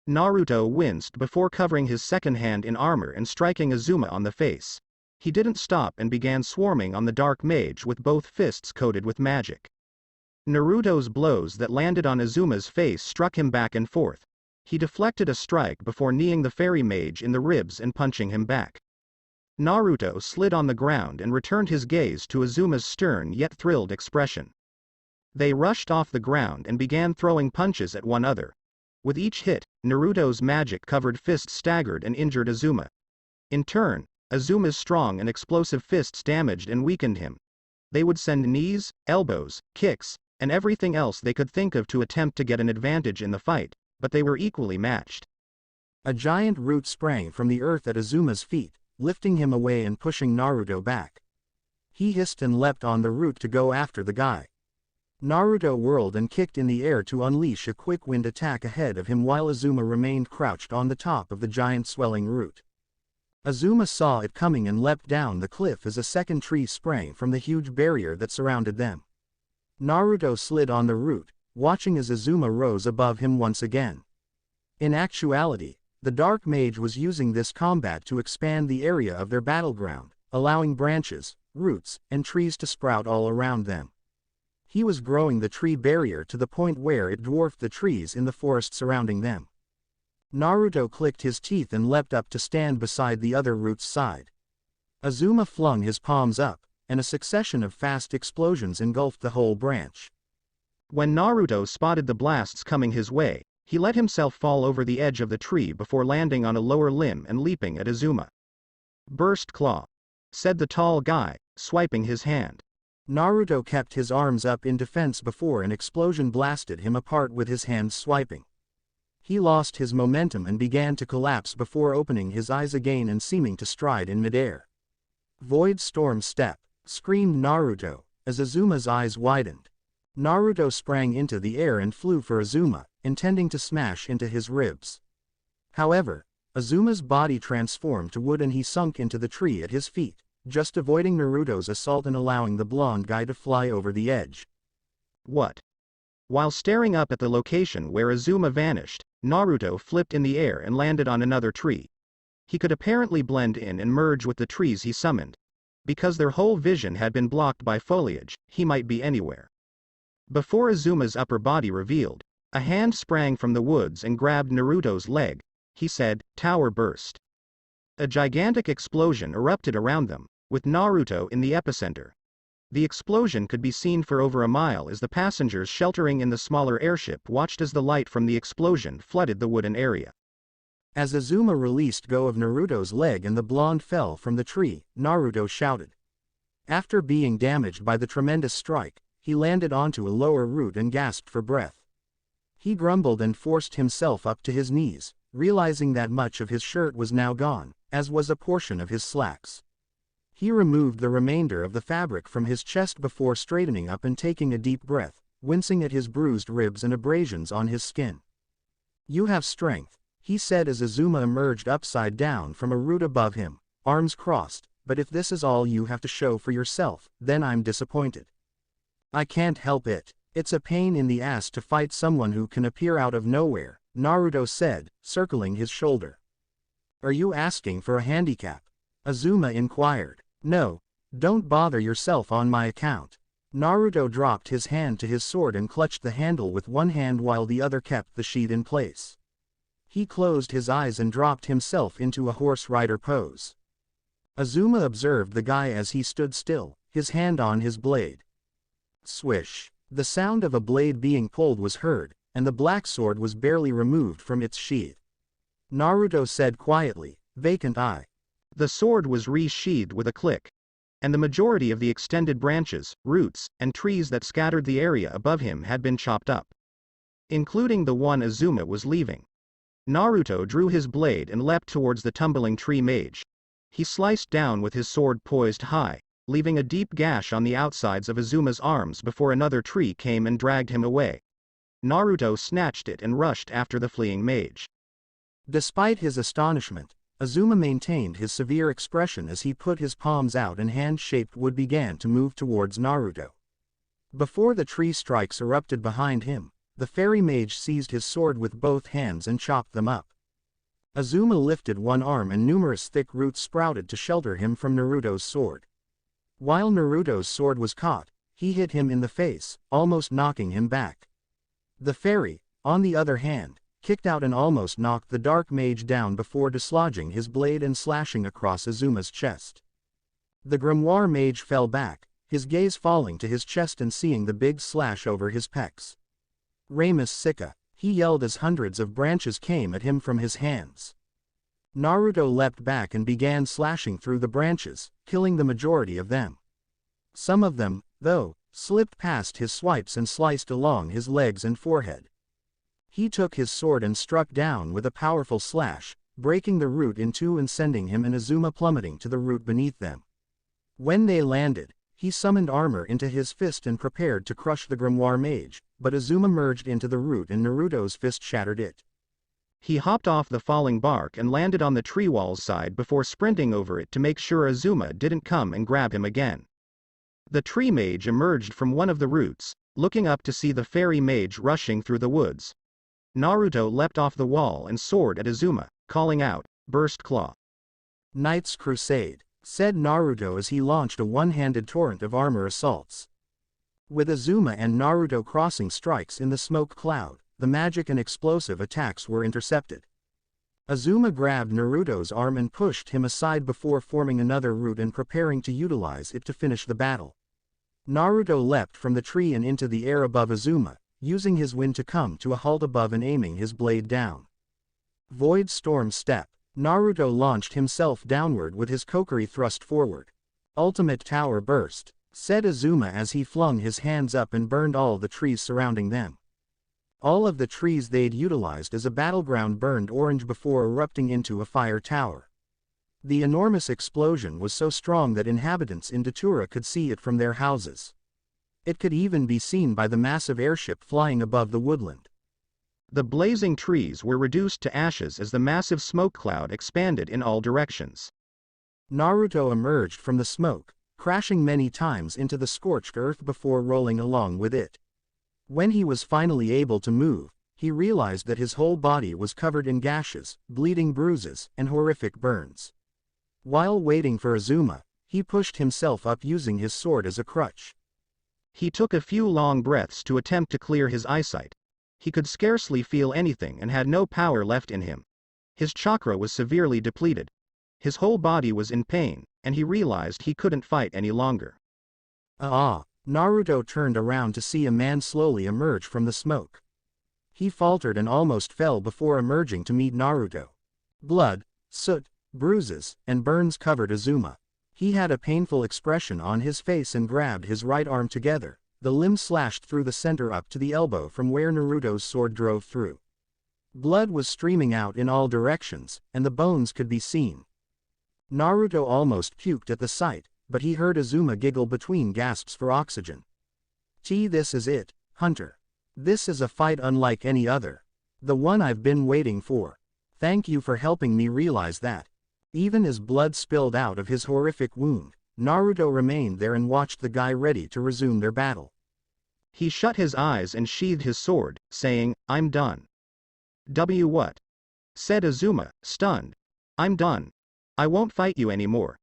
Naruto winced before covering his second hand in armor and striking Azuma on the face. He didn't stop and began swarming on the dark mage with both fists coated with magic. Naruto's blows that landed on Azuma's face struck him back and forth. He deflected a strike before kneeing the fairy mage in the ribs and punching him back. Naruto slid on the ground and returned his gaze to Azuma's stern yet thrilled expression. They rushed off the ground and began throwing punches at one another. With each hit, Naruto's magic-covered fist staggered and injured Azuma. In turn, Azuma's strong and explosive fists damaged and weakened him. They would send knees, elbows, kicks, and everything else they could think of to attempt to get an advantage in the fight, but they were equally matched. A giant root sprang from the earth at Azuma's feet, lifting him away and pushing Naruto back. He hissed and leapt on the root to go after the guy. Naruto whirled and kicked in the air to unleash a quick wind attack ahead of him while Azuma remained crouched on the top of the giant swelling root. Azuma saw it coming and leapt down the cliff as a second tree sprang from the huge barrier that surrounded them. Naruto slid on the root, watching as Azuma rose above him once again. In actuality, the Dark Mage was using this combat to expand the area of their battleground, allowing branches, roots, and trees to sprout all around them. He was growing the tree barrier to the point where it dwarfed the trees in the forest surrounding them. Naruto clicked his teeth and leapt up to stand beside the other root's side. Azuma flung his palms up, and a succession of fast explosions engulfed the whole branch. When Naruto spotted the blasts coming his way, he let himself fall over the edge of the tree before landing on a lower limb and leaping at Azuma. "Burst Claw," said the tall guy, swiping his hand. Naruto kept his arms up in defense before an explosion blasted him apart with his hands swiping. He lost his momentum and began to collapse before opening his eyes again and seeming to stride in midair. "Void Storm Step," screamed Naruto, as Azuma's eyes widened. Naruto sprang into the air and flew for Azuma, intending to smash into his ribs. However, Azuma's body transformed to wood and he sunk into the tree at his feet, just avoiding Naruto's assault and allowing the blonde guy to fly over the edge. "What?" While staring up at the location where Azuma vanished, Naruto flipped in the air and landed on another tree. He could apparently blend in and merge with the trees he summoned. Because their whole vision had been blocked by foliage, he might be anywhere. Before Azuma's upper body revealed, a hand sprang from the woods and grabbed Naruto's leg. He said, "Tower burst." A gigantic explosion erupted around them, with Naruto in the epicenter. The explosion could be seen for over a mile as the passengers sheltering in the smaller airship watched as the light from the explosion flooded the wooden area. As Azuma released go of Naruto's leg and the blonde fell from the tree, Naruto shouted. After being damaged by the tremendous strike, he landed onto a lower root and gasped for breath. He grumbled and forced himself up to his knees, realizing that much of his shirt was now gone, as was a portion of his slacks. He removed the remainder of the fabric from his chest before straightening up and taking a deep breath, wincing at his bruised ribs and abrasions on his skin. "You have strength," he said as Azuma emerged upside down from a root above him, arms crossed, but if this is all you have to show for yourself, then I'm disappointed. I can't help it. It's a pain in the ass to fight someone who can appear out of nowhere, Naruto said, circling his shoulder. Are you asking for a handicap? Azuma inquired. No. Don't bother yourself on my account. Naruto dropped his hand to his sword and clutched the handle with one hand while the other kept the sheath in place. He closed his eyes and dropped himself into a horse rider pose. Azuma observed the guy as he stood still, his hand on his blade. Swish. The sound of a blade being pulled was heard, and the black sword was barely removed from its sheath. Naruto said quietly, vacant eye. The sword was re-sheathed with a click, and the majority of the extended branches, roots, and trees that scattered the area above him had been chopped up, including the one Azuma was leaving. Naruto drew his blade and leapt towards the tumbling tree mage. He sliced down with his sword poised high, leaving a deep gash on the outsides of Azuma's arms before another tree came and dragged him away. Naruto snatched it and rushed after the fleeing mage. Despite his astonishment, Azuma maintained his severe expression as he put his palms out and hand-shaped wood began to move towards Naruto. Before the tree strikes erupted behind him, the fairy mage seized his sword with both hands and chopped them up. Azuma lifted one arm and numerous thick roots sprouted to shelter him from Naruto's sword. While Naruto's sword was caught, he hit him in the face, almost knocking him back. The fairy, on the other hand, kicked out and almost knocked the dark mage down before dislodging his blade and slashing across Azuma's chest. The grimoire mage fell back, his gaze falling to his chest and seeing the big slash over his pecs. Ramus Sika, he yelled as hundreds of branches came at him from his hands. Naruto leapt back and began slashing through the branches, killing the majority of them. Some of them, though, slipped past his swipes and sliced along his legs and forehead. He took his sword and struck down with a powerful slash, breaking the root in two and sending him and Azuma plummeting to the root beneath them. When they landed, he summoned armor into his fist and prepared to crush the grimoire mage, but Azuma merged into the root and Naruto's fist shattered it. He hopped off the falling bark and landed on the tree wall's side before sprinting over it to make sure Azuma didn't come and grab him again. The tree mage emerged from one of the roots, looking up to see the fairy mage rushing through the woods. Naruto leapt off the wall and soared at Azuma, calling out, "Burst Claw." Knight's Crusade, said Naruto as he launched a one-handed torrent of armor assaults. With Azuma and Naruto crossing strikes in the smoke cloud, the magic and explosive attacks were intercepted. Azuma grabbed Naruto's arm and pushed him aside before forming another root and preparing to utilize it to finish the battle. Naruto leapt from the tree and into the air above Azuma, using his wind to come to a halt above and aiming his blade down. Void Storm Step. Naruto launched himself downward with his kokiri thrust forward. Ultimate Tower Burst, said Azuma as he flung his hands up and burned all the trees surrounding them. All of the trees they'd utilized as a battleground burned orange before erupting into a fire tower. The enormous explosion was so strong that inhabitants in Datura could see it from their houses. It could even be seen by the massive airship flying above the woodland. The blazing trees were reduced to ashes as the massive smoke cloud expanded in all directions. Naruto emerged from the smoke, crashing many times into the scorched earth before rolling along with it. When he was finally able to move, he realized that his whole body was covered in gashes, bleeding bruises, and horrific burns. While waiting for Azuma, he pushed himself up using his sword as a crutch. He took a few long breaths to attempt to clear his eyesight. He could scarcely feel anything and had no power left in him. His chakra was severely depleted. His whole body was in pain, and he realized he couldn't fight any longer. Naruto turned around to see a man slowly emerge from the smoke. He faltered and almost fell before emerging to meet Naruto. Blood, soot, bruises, and burns covered Azuma. He had a painful expression on his face and grabbed his right arm together, the limb slashed through the center up to the elbow from where Naruto's sword drove through. Blood was streaming out in all directions, and the bones could be seen. Naruto almost puked at the sight, but he heard Azuma giggle between gasps for oxygen. This is it, Hunter. This is a fight unlike any other. The one I've been waiting for. Thank you for helping me realize that. Even as blood spilled out of his horrific wound, Naruto remained there and watched the guy ready to resume their battle. He shut his eyes and sheathed his sword, saying, "I'm done." What? Said Azuma, stunned. "I'm done. I won't fight you anymore."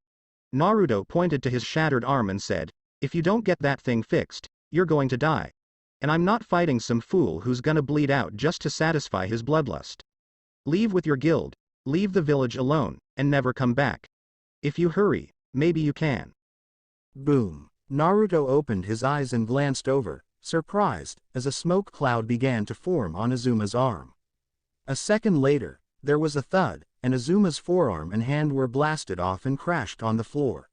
Naruto pointed to his shattered arm and said, "If you don't get that thing fixed, you're going to die. And I'm not fighting some fool who's gonna bleed out just to satisfy his bloodlust. Leave with your guild, leave the village alone, and never come back. If you hurry, maybe you can." Boom. Naruto opened his eyes and glanced over, surprised, as a smoke cloud began to form on Azuma's arm. A second later, there was a thud, and Azuma's forearm and hand were blasted off and crashed on the floor.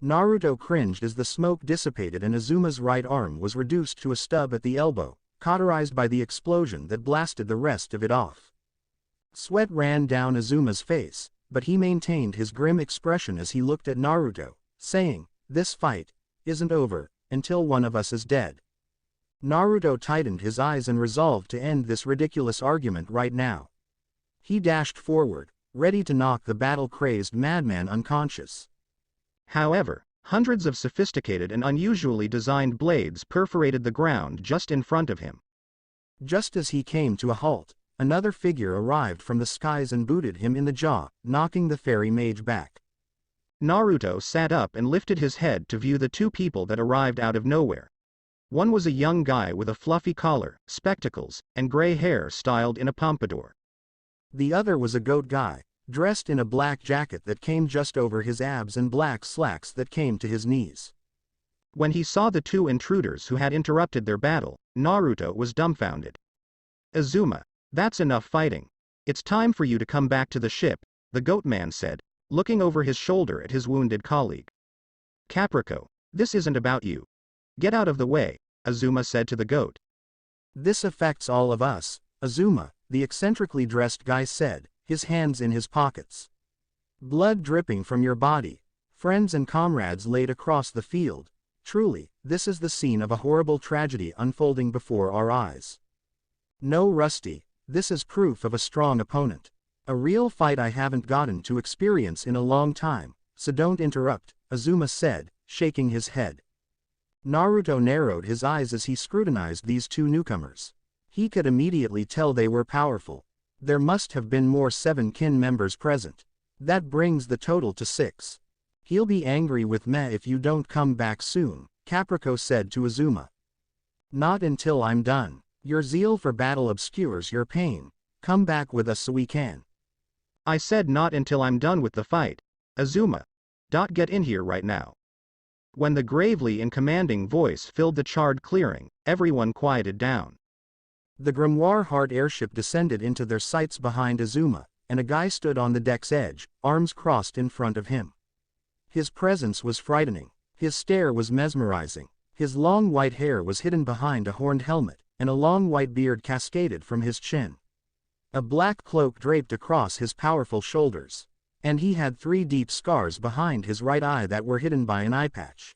Naruto cringed as the smoke dissipated and Azuma's right arm was reduced to a stub at the elbow, cauterized by the explosion that blasted the rest of it off. Sweat ran down Azuma's face, but he maintained his grim expression as he looked at Naruto, saying, "This fight isn't over until one of us is dead." Naruto tightened his eyes and resolved to end this ridiculous argument right now. He dashed forward, ready to knock the battle-crazed madman unconscious. However, hundreds of sophisticated and unusually designed blades perforated the ground just in front of him. Just as he came to a halt, another figure arrived from the skies and booted him in the jaw, knocking the fairy mage back. Naruto sat up and lifted his head to view the two people that arrived out of nowhere. One was a young guy with a fluffy collar, spectacles, and gray hair styled in a pompadour. The other was a goat guy, dressed in a black jacket that came just over his abs and black slacks that came to his knees. When he saw the two intruders who had interrupted their battle, Naruto was dumbfounded. "Azuma, that's enough fighting. It's time for you to come back to the ship," the goat man said, looking over his shoulder at his wounded colleague. "Caprico, this isn't about you. Get out of the way," Azuma said to the goat. "This affects all of us," Azuma, the eccentrically dressed guy said, his hands in his pockets. "Blood dripping from your body. Friends and comrades laid across the field. Truly, this is the scene of a horrible tragedy unfolding before our eyes. No, Rusty, this is proof of a strong opponent. A real fight I haven't gotten to experience in a long time, so don't interrupt," Azuma said, shaking his head. Naruto narrowed his eyes as he scrutinized these two newcomers. He could immediately tell they were powerful. There must have been more 7 kin members present. That brings the total to 6. "He'll be angry with me if you don't come back soon," Caprico said to Azuma. "Not until I'm done. Your zeal for battle obscures your pain. Come back with us so we can." "I said not until I'm done with the fight, Azuma. Get in here right now." When the gravely and commanding voice filled the charred clearing, everyone quieted down. The Grimoire Heart airship descended into their sights behind Azuma, and a guy stood on the deck's edge, arms crossed in front of him. His presence was frightening. His stare was mesmerizing. His long white hair was hidden behind a horned helmet, and a long white beard cascaded from his chin. A black cloak draped across his powerful shoulders, and he had 3 deep scars behind his right eye that were hidden by an eye patch.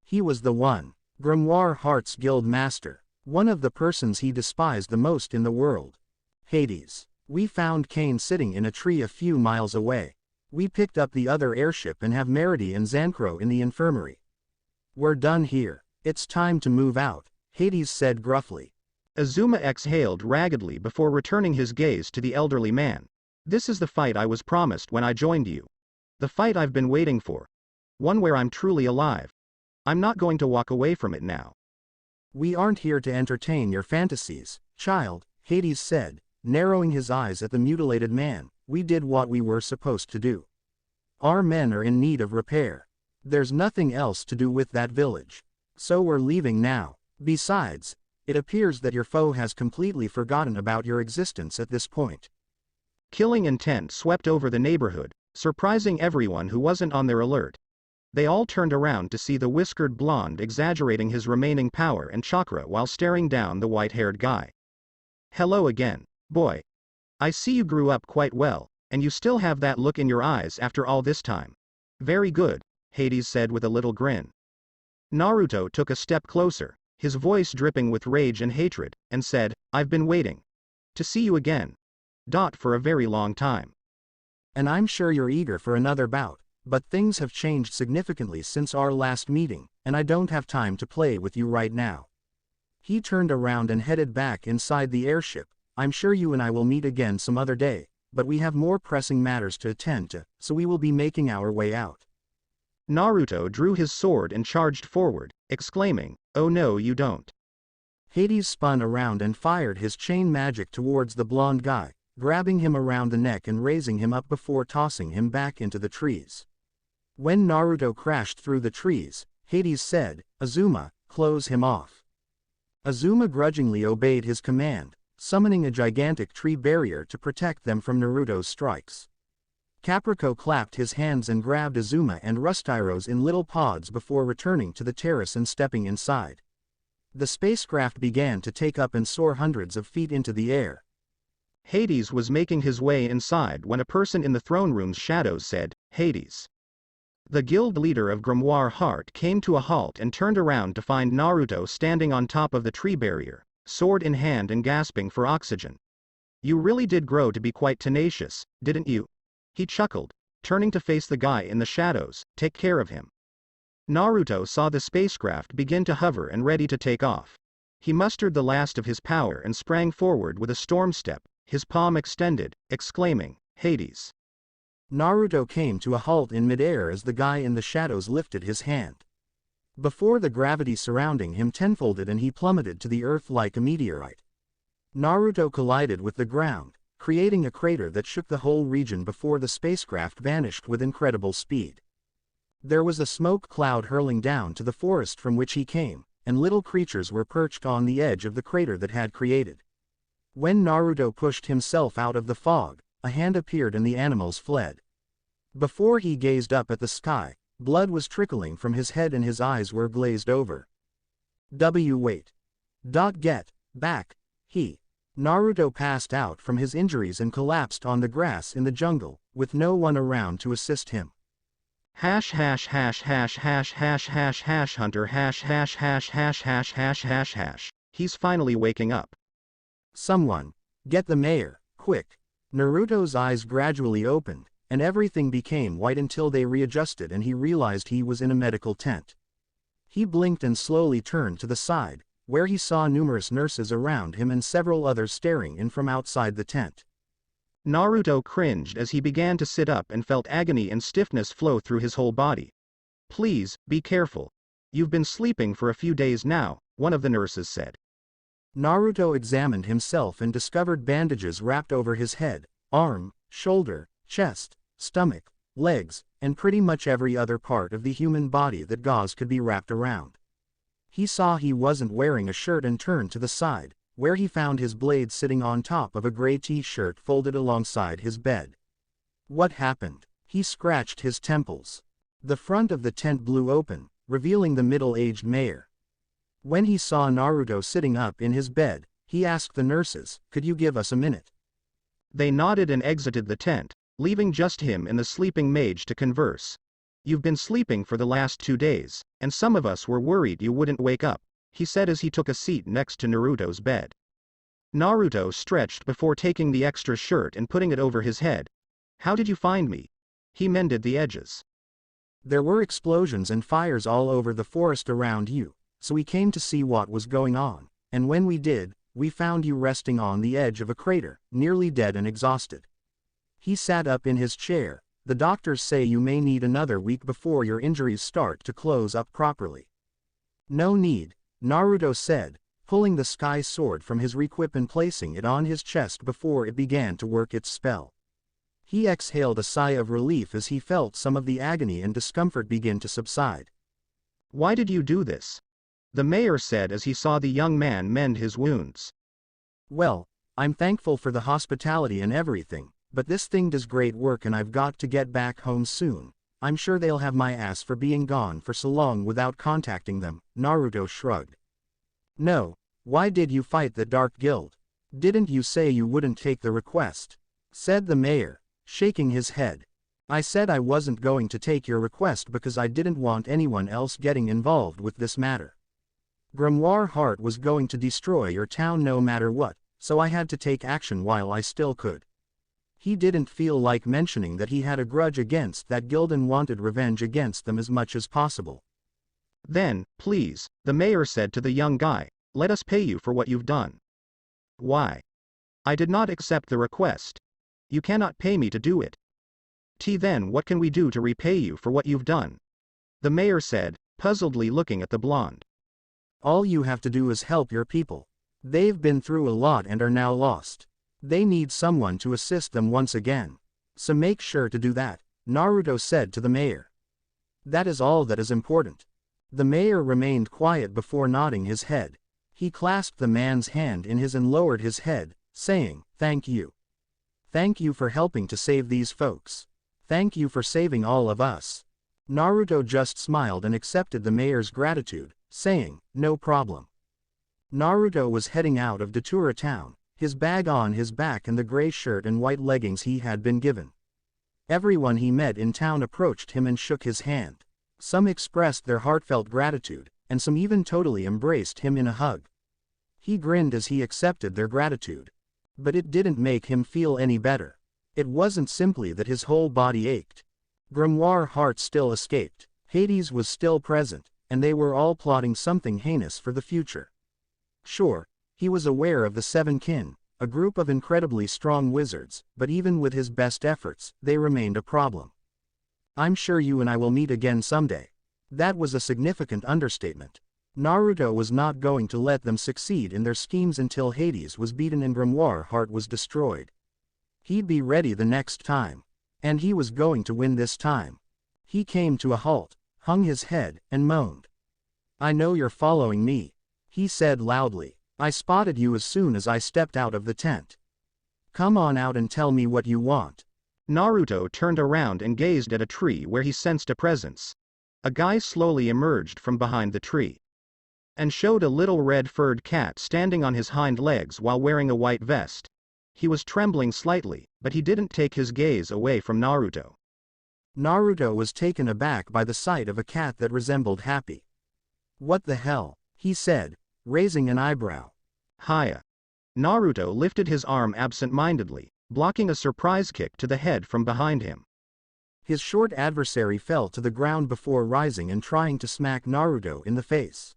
He was the one, Grimoire Heart's guild master, one of the persons he despised the most in the world. "Hades. We found Kane sitting in a tree a few miles away. We picked up the other airship and have Merity and Zancro in the infirmary. We're done here. It's time to move out," Hades said gruffly. Azuma exhaled raggedly before returning his gaze to the elderly man. "This is the fight I was promised when I joined you. The fight I've been waiting for. One where I'm truly alive. I'm not going to walk away from it now." "We aren't here to entertain your fantasies, child," Hades said, narrowing his eyes at the mutilated man. "We did what we were supposed to do. Our men are in need of repair. There's nothing else to do with that village. So we're leaving now. Besides, it appears that your foe has completely forgotten about your existence at this point." Killing intent swept over the neighborhood, surprising everyone who wasn't on their alert. They all turned around to see the whiskered blonde exaggerating his remaining power and chakra while staring down the white-haired guy. "Hello again, boy. I see you grew up quite well, and you still have that look in your eyes after all this time. Very good," Hades said with a little grin. Naruto took a step closer, his voice dripping with rage and hatred, and said, "I've been waiting to see you again. For a very long time." And I'm sure you're eager for another bout, but things have changed significantly since our last meeting, and I don't have time to play with you right now. He turned around and headed back inside the airship. I'm sure you and I will meet again some other day, but we have more pressing matters to attend to, so we will be making our way out. Naruto drew his sword and charged forward, exclaiming, "Oh no, you don't." Hades spun around and fired his chain magic towards the blonde guy, grabbing him around the neck and raising him up before tossing him back into the trees. When Naruto crashed through the trees, Hades said, "Azuma, close him off." Azuma grudgingly obeyed his command, summoning a gigantic tree barrier to protect them from Naruto's strikes. Caprico clapped his hands and grabbed Azuma and Rustyros in little pods before returning to the terrace and stepping inside. The spacecraft began to take up and soar hundreds of feet into the air. Hades was making his way inside when a person in the throne room's shadows said, "Hades." The guild leader of Grimoire Heart came to a halt and turned around to find Naruto standing on top of the tree barrier, sword in hand and gasping for oxygen. "You really did grow to be quite tenacious, didn't you?" He chuckled, turning to face the guy in the shadows. "Take care of him." Naruto saw the spacecraft begin to hover and ready to take off. He mustered the last of his power and sprang forward with a storm step, his palm extended, exclaiming, "Hades." Naruto came to a halt in midair as the guy in the shadows lifted his hand. Before the gravity surrounding him tenfolded and he plummeted to the earth like a meteorite. Naruto collided with the ground, creating a crater that shook the whole region before the spacecraft vanished with incredible speed. There was a smoke cloud hurling down to the forest from which he came, and little creatures were perched on the edge of the crater that had created. When Naruto pushed himself out of the fog, a hand appeared and the animals fled. Before he gazed up at the sky, blood was trickling from his head and his eyes were glazed over. Wait. Get back, Naruto passed out from his injuries and collapsed on the grass in the jungle, with no one around to assist him. Hunter He's finally waking up. Someone, get the mayor, quick. Naruto's eyes gradually opened, and everything became white until they readjusted and he realized he was in a medical tent. He blinked and slowly turned to the side, where he saw numerous nurses around him and several others staring in from outside the tent. Naruto cringed as he began to sit up and felt agony and stiffness flow through his whole body. "Please, be careful. You've been sleeping for a few days now," one of the nurses said. Naruto examined himself and discovered bandages wrapped over his head, arm, shoulder, chest, stomach, legs, and pretty much every other part of the human body that gauze could be wrapped around. He saw he wasn't wearing a shirt and turned to the side, where he found his blade sitting on top of a gray t-shirt folded alongside his bed. What happened? He scratched his temples. The front of the tent blew open, revealing the middle-aged mayor. When he saw Naruto sitting up in his bed, he asked the nurses, "Could you give us a minute?" They nodded and exited the tent, leaving just him and the sleeping mage to converse. "You've been sleeping for the last 2 days, and some of us were worried you wouldn't wake up," he said as he took a seat next to Naruto's bed. Naruto stretched before taking the extra shirt and putting it over his head. "How did you find me?" He mended the edges. "There were explosions and fires all over the forest around you, so we came to see what was going on, and when we did, we found you resting on the edge of a crater, nearly dead and exhausted." He sat up in his chair. "The doctors say you may need another week before your injuries start to close up properly." "No need," Naruto said, pulling the sky sword from his requip and placing it on his chest before it began to work its spell. He exhaled a sigh of relief as he felt some of the agony and discomfort begin to subside. "Why did you do this?" the mayor said as he saw the young man mend his wounds. "Well, I'm thankful for the hospitality and everything, but this thing does great work and I've got to get back home soon. I'm sure they'll have my ass for being gone for so long without contacting them," Naruto shrugged. "No, why did you fight the Dark Guild? Didn't you say you wouldn't take the request?" said the mayor, shaking his head. "I said I wasn't going to take your request because I didn't want anyone else getting involved with this matter. Grimoire Heart was going to destroy your town no matter what, so I had to take action while I still could." He didn't feel like mentioning that he had a grudge against that guild and wanted revenge against them as much as possible. Then, please, the mayor said to the young guy, let us pay you for what you've done. Why? I did not accept the request. You cannot pay me to do it. Then what can we do to repay you for what you've done? The mayor said, puzzledly looking at the blonde. All you have to do is help your people. They've been through a lot and are now lost. They need someone to assist them once again. So make sure to do that, Naruto said to the mayor. That is all that is important. The mayor remained quiet before nodding his head. He clasped the man's hand in his and lowered his head, saying, thank you. Thank you for helping to save these folks. Thank you for saving all of us. Naruto just smiled and accepted the mayor's gratitude, saying, no problem. Naruto was heading out of Datura town, his bag on his back and the gray shirt and white leggings he had been given. Everyone he met in town approached him and shook his hand. Some expressed their heartfelt gratitude, and some even totally embraced him in a hug. He grinned as he accepted their gratitude. But it didn't make him feel any better. It wasn't simply that his whole body ached. Grimoire Heart still escaped, Hades was still present, and they were all plotting something heinous for the future. Sure, he was aware of the Seven Kin, a group of incredibly strong wizards, but even with his best efforts, they remained a problem. I'm sure you and I will meet again someday. That was a significant understatement. Naruto was not going to let them succeed in their schemes until Hades was beaten and Grimoire Heart was destroyed. He'd be ready the next time. And he was going to win this time. He came to a halt, hung his head, and moaned. I know you're following me, he said loudly. I spotted you as soon as I stepped out of the tent. Come on out and tell me what you want. Naruto turned around and gazed at a tree where he sensed a presence. A guy slowly emerged from behind the tree and showed a little red-furred cat standing on his hind legs while wearing a white vest. He was trembling slightly, but he didn't take his gaze away from Naruto. Naruto was taken aback by the sight of a cat that resembled Happy. What the hell, he said, raising an eyebrow. Hiya. Naruto lifted his arm absent-mindedly, blocking a surprise kick to the head from behind him. His short adversary fell to the ground before rising and trying to smack Naruto in the face.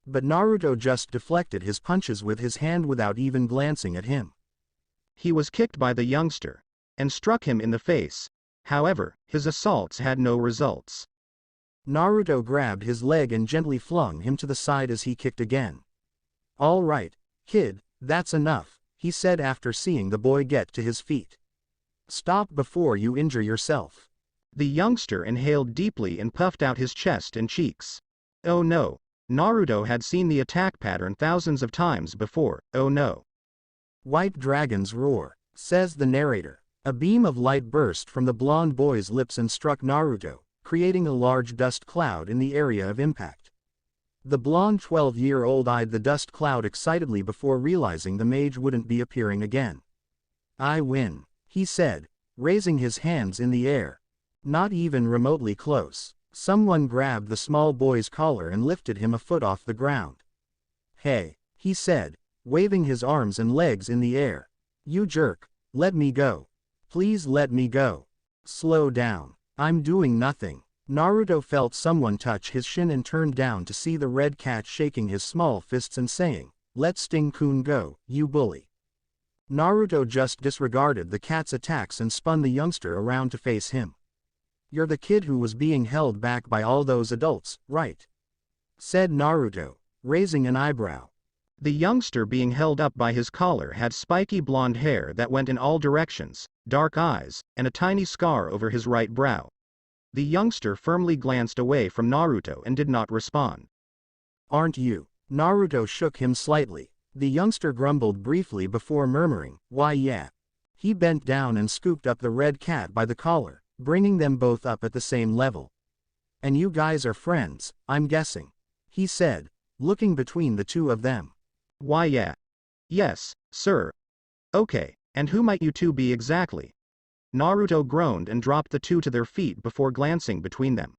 But Naruto just deflected his punches with his hand without even glancing at him. He was kicked by the youngster and struck him in the face. However, his assaults had no results. Naruto grabbed his leg and gently flung him to the side as he kicked again. All right, kid, that's enough, he said after seeing the boy get to his feet. Stop before you injure yourself. The youngster inhaled deeply and puffed out his chest and cheeks. Oh no. Naruto had seen the attack pattern thousands of times before. Oh no. White dragons roar, says the narrator. A beam of light burst from the blonde boy's lips and struck Naruto, creating a large dust cloud in the area of impact. The blonde 12-year-old eyed the dust cloud excitedly before realizing the mage wouldn't be appearing again. I win, he said, raising his hands in the air. Not even remotely close. Someone grabbed the small boy's collar and lifted him a foot off the ground. Hey, he said, waving his arms and legs in the air. You jerk, let me go. Please let me go. Slow down. I'm doing nothing. Naruto felt someone touch his shin and turned down to see the red cat shaking his small fists and saying, let Sting-kun go, you bully. Naruto just disregarded the cat's attacks and spun the youngster around to face him. You're the kid who was being held back by all those adults, right? Said Naruto, raising an eyebrow. The youngster being held up by his collar had spiky blonde hair that went in all directions, dark eyes, and a tiny scar over his right brow. The youngster firmly glanced away from Naruto and did not respond. Aren't you? Naruto shook him slightly. The youngster grumbled briefly before murmuring, why yeah. He bent down and scooped up the red cat by the collar, bringing them both up at the same level. And you guys are friends, I'm guessing, he said, looking between the two of them. Why yeah. Yes, sir. Okay, and who might you two be exactly? Naruto groaned and dropped the two to their feet before glancing between them.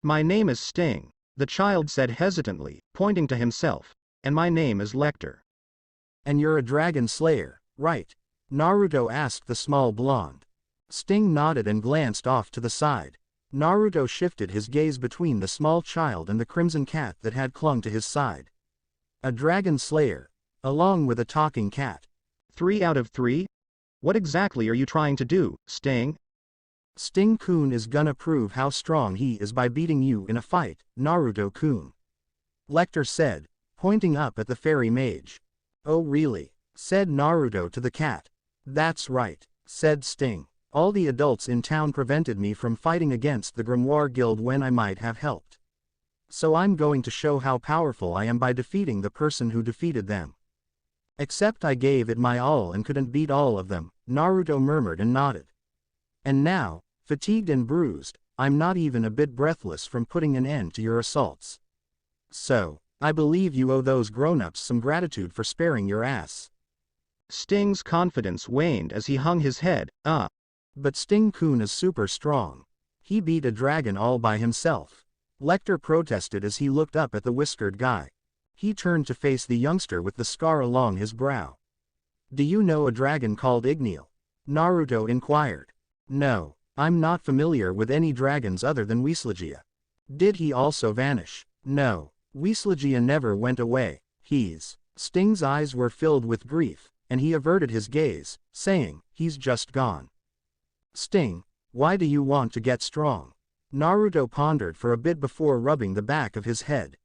My name is Sting, the child said hesitantly, pointing to himself, and my name is Lecter. And you're a dragon slayer, right? Naruto asked the small blonde. Sting nodded and glanced off to the side. Naruto shifted his gaze between the small child and the crimson cat that had clung to his side. A dragon slayer, along with a talking cat. 3 out of 3? What exactly are you trying to do, Sting? Sting-kun is gonna prove how strong he is by beating you in a fight, Naruto-kun. Lecter said, pointing up at the fairy mage. Oh really? Said Naruto to the cat. That's right, said Sting. All the adults in town prevented me from fighting against the Grimoire Guild when I might have helped. So I'm going to show how powerful I am by defeating the person who defeated them. Except I gave it my all and couldn't beat all of them, Naruto murmured and nodded. And now, fatigued and bruised, I'm not even a bit breathless from putting an end to your assaults. So, I believe you owe those grown-ups some gratitude for sparing your ass. Sting's confidence waned as he hung his head, But Sting-kun is super strong. He beat a dragon all by himself. Lecter protested as he looked up at the whiskered guy. He turned to face the youngster with the scar along his brow. Do you know a dragon called Igneal? Naruto inquired. No, I'm not familiar with any dragons other than Wislegia. Did he also vanish? No, Wislegia never went away. Sting's eyes were filled with grief, and he averted his gaze, saying, he's just gone. Sting, why do you want to get strong? Naruto pondered for a bit before rubbing the back of his head.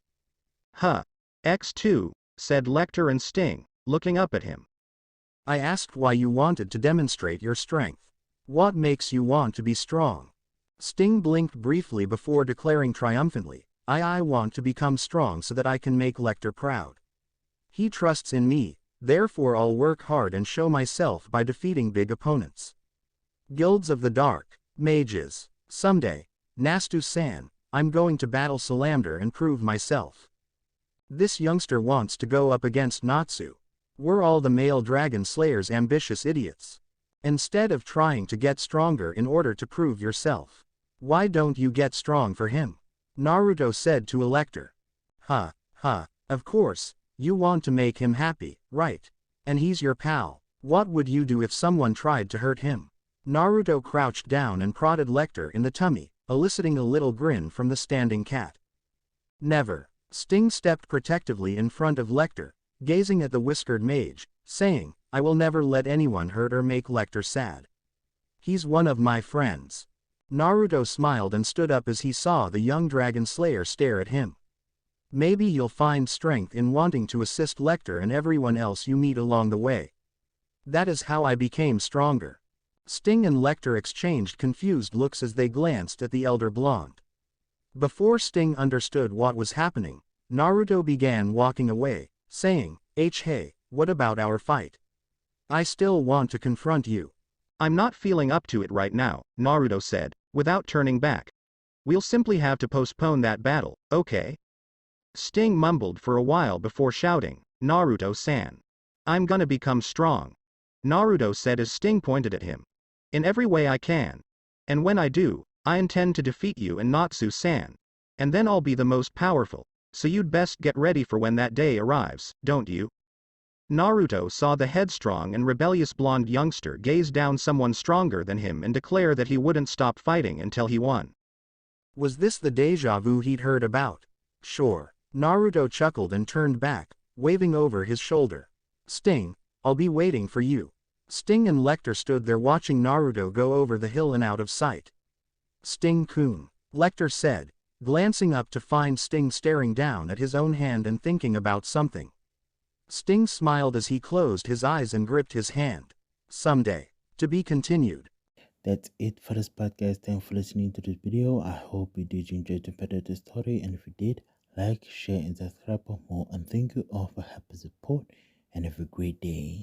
X2, said Lecter and Sting, looking up at him. I asked why you wanted to demonstrate your strength. What makes you want to be strong? Sting blinked briefly before declaring triumphantly, I want to become strong so that I can make Lecter proud. He trusts in me, therefore I'll work hard and show myself by defeating big opponents. Guilds of the Dark, Mages, someday, Nastu-san, I'm going to battle Salamnder and prove myself. This youngster wants to go up against Natsu. We're all the male dragon slayers ambitious idiots. Instead of trying to get stronger in order to prove yourself, why don't you get strong for him? Naruto said to a Lecter. Of course, you want to make him happy, right? And he's your pal. What would you do if someone tried to hurt him? Naruto crouched down and prodded Lecter in the tummy, eliciting a little grin from the standing cat. Never. Sting stepped protectively in front of Lecter, gazing at the whiskered mage, saying, I will never let anyone hurt or make Lecter sad. He's one of my friends. Naruto smiled and stood up as he saw the young dragon slayer stare at him. Maybe you'll find strength in wanting to assist Lecter and everyone else you meet along the way. That is how I became stronger. Sting and Lecter exchanged confused looks as they glanced at the elder blonde. Before Sting understood what was happening, Naruto began walking away, saying, hey, what about our fight? I still want to confront you. I'm not feeling up to it right now, Naruto said, without turning back. We'll simply have to postpone that battle, okay? Sting mumbled for a while before shouting, Naruto-san. I'm gonna become strong. Naruto said as Sting pointed at him. In every way I can. And when I do, I intend to defeat you and Natsu-san. And then I'll be the most powerful, so you'd best get ready for when that day arrives, don't you? Naruto saw the headstrong and rebellious blonde youngster gaze down someone stronger than him and declare that he wouldn't stop fighting until he won. Was this the deja vu he'd heard about? Sure. Naruto chuckled and turned back, waving over his shoulder. Sting, I'll be waiting for you. Sting and Lecter stood there watching Naruto go over the hill and out of sight. Sting-kun, Lecter said, glancing up to find Sting staring down at his own hand and thinking about something. Sting smiled as he closed his eyes and gripped his hand. Someday. To be continued. That's it for this podcast. Thanks for listening to this video. I hope you did enjoy the part of the story, and if you did, like, share, and subscribe for more. And thank you all for happy support, and have a great day.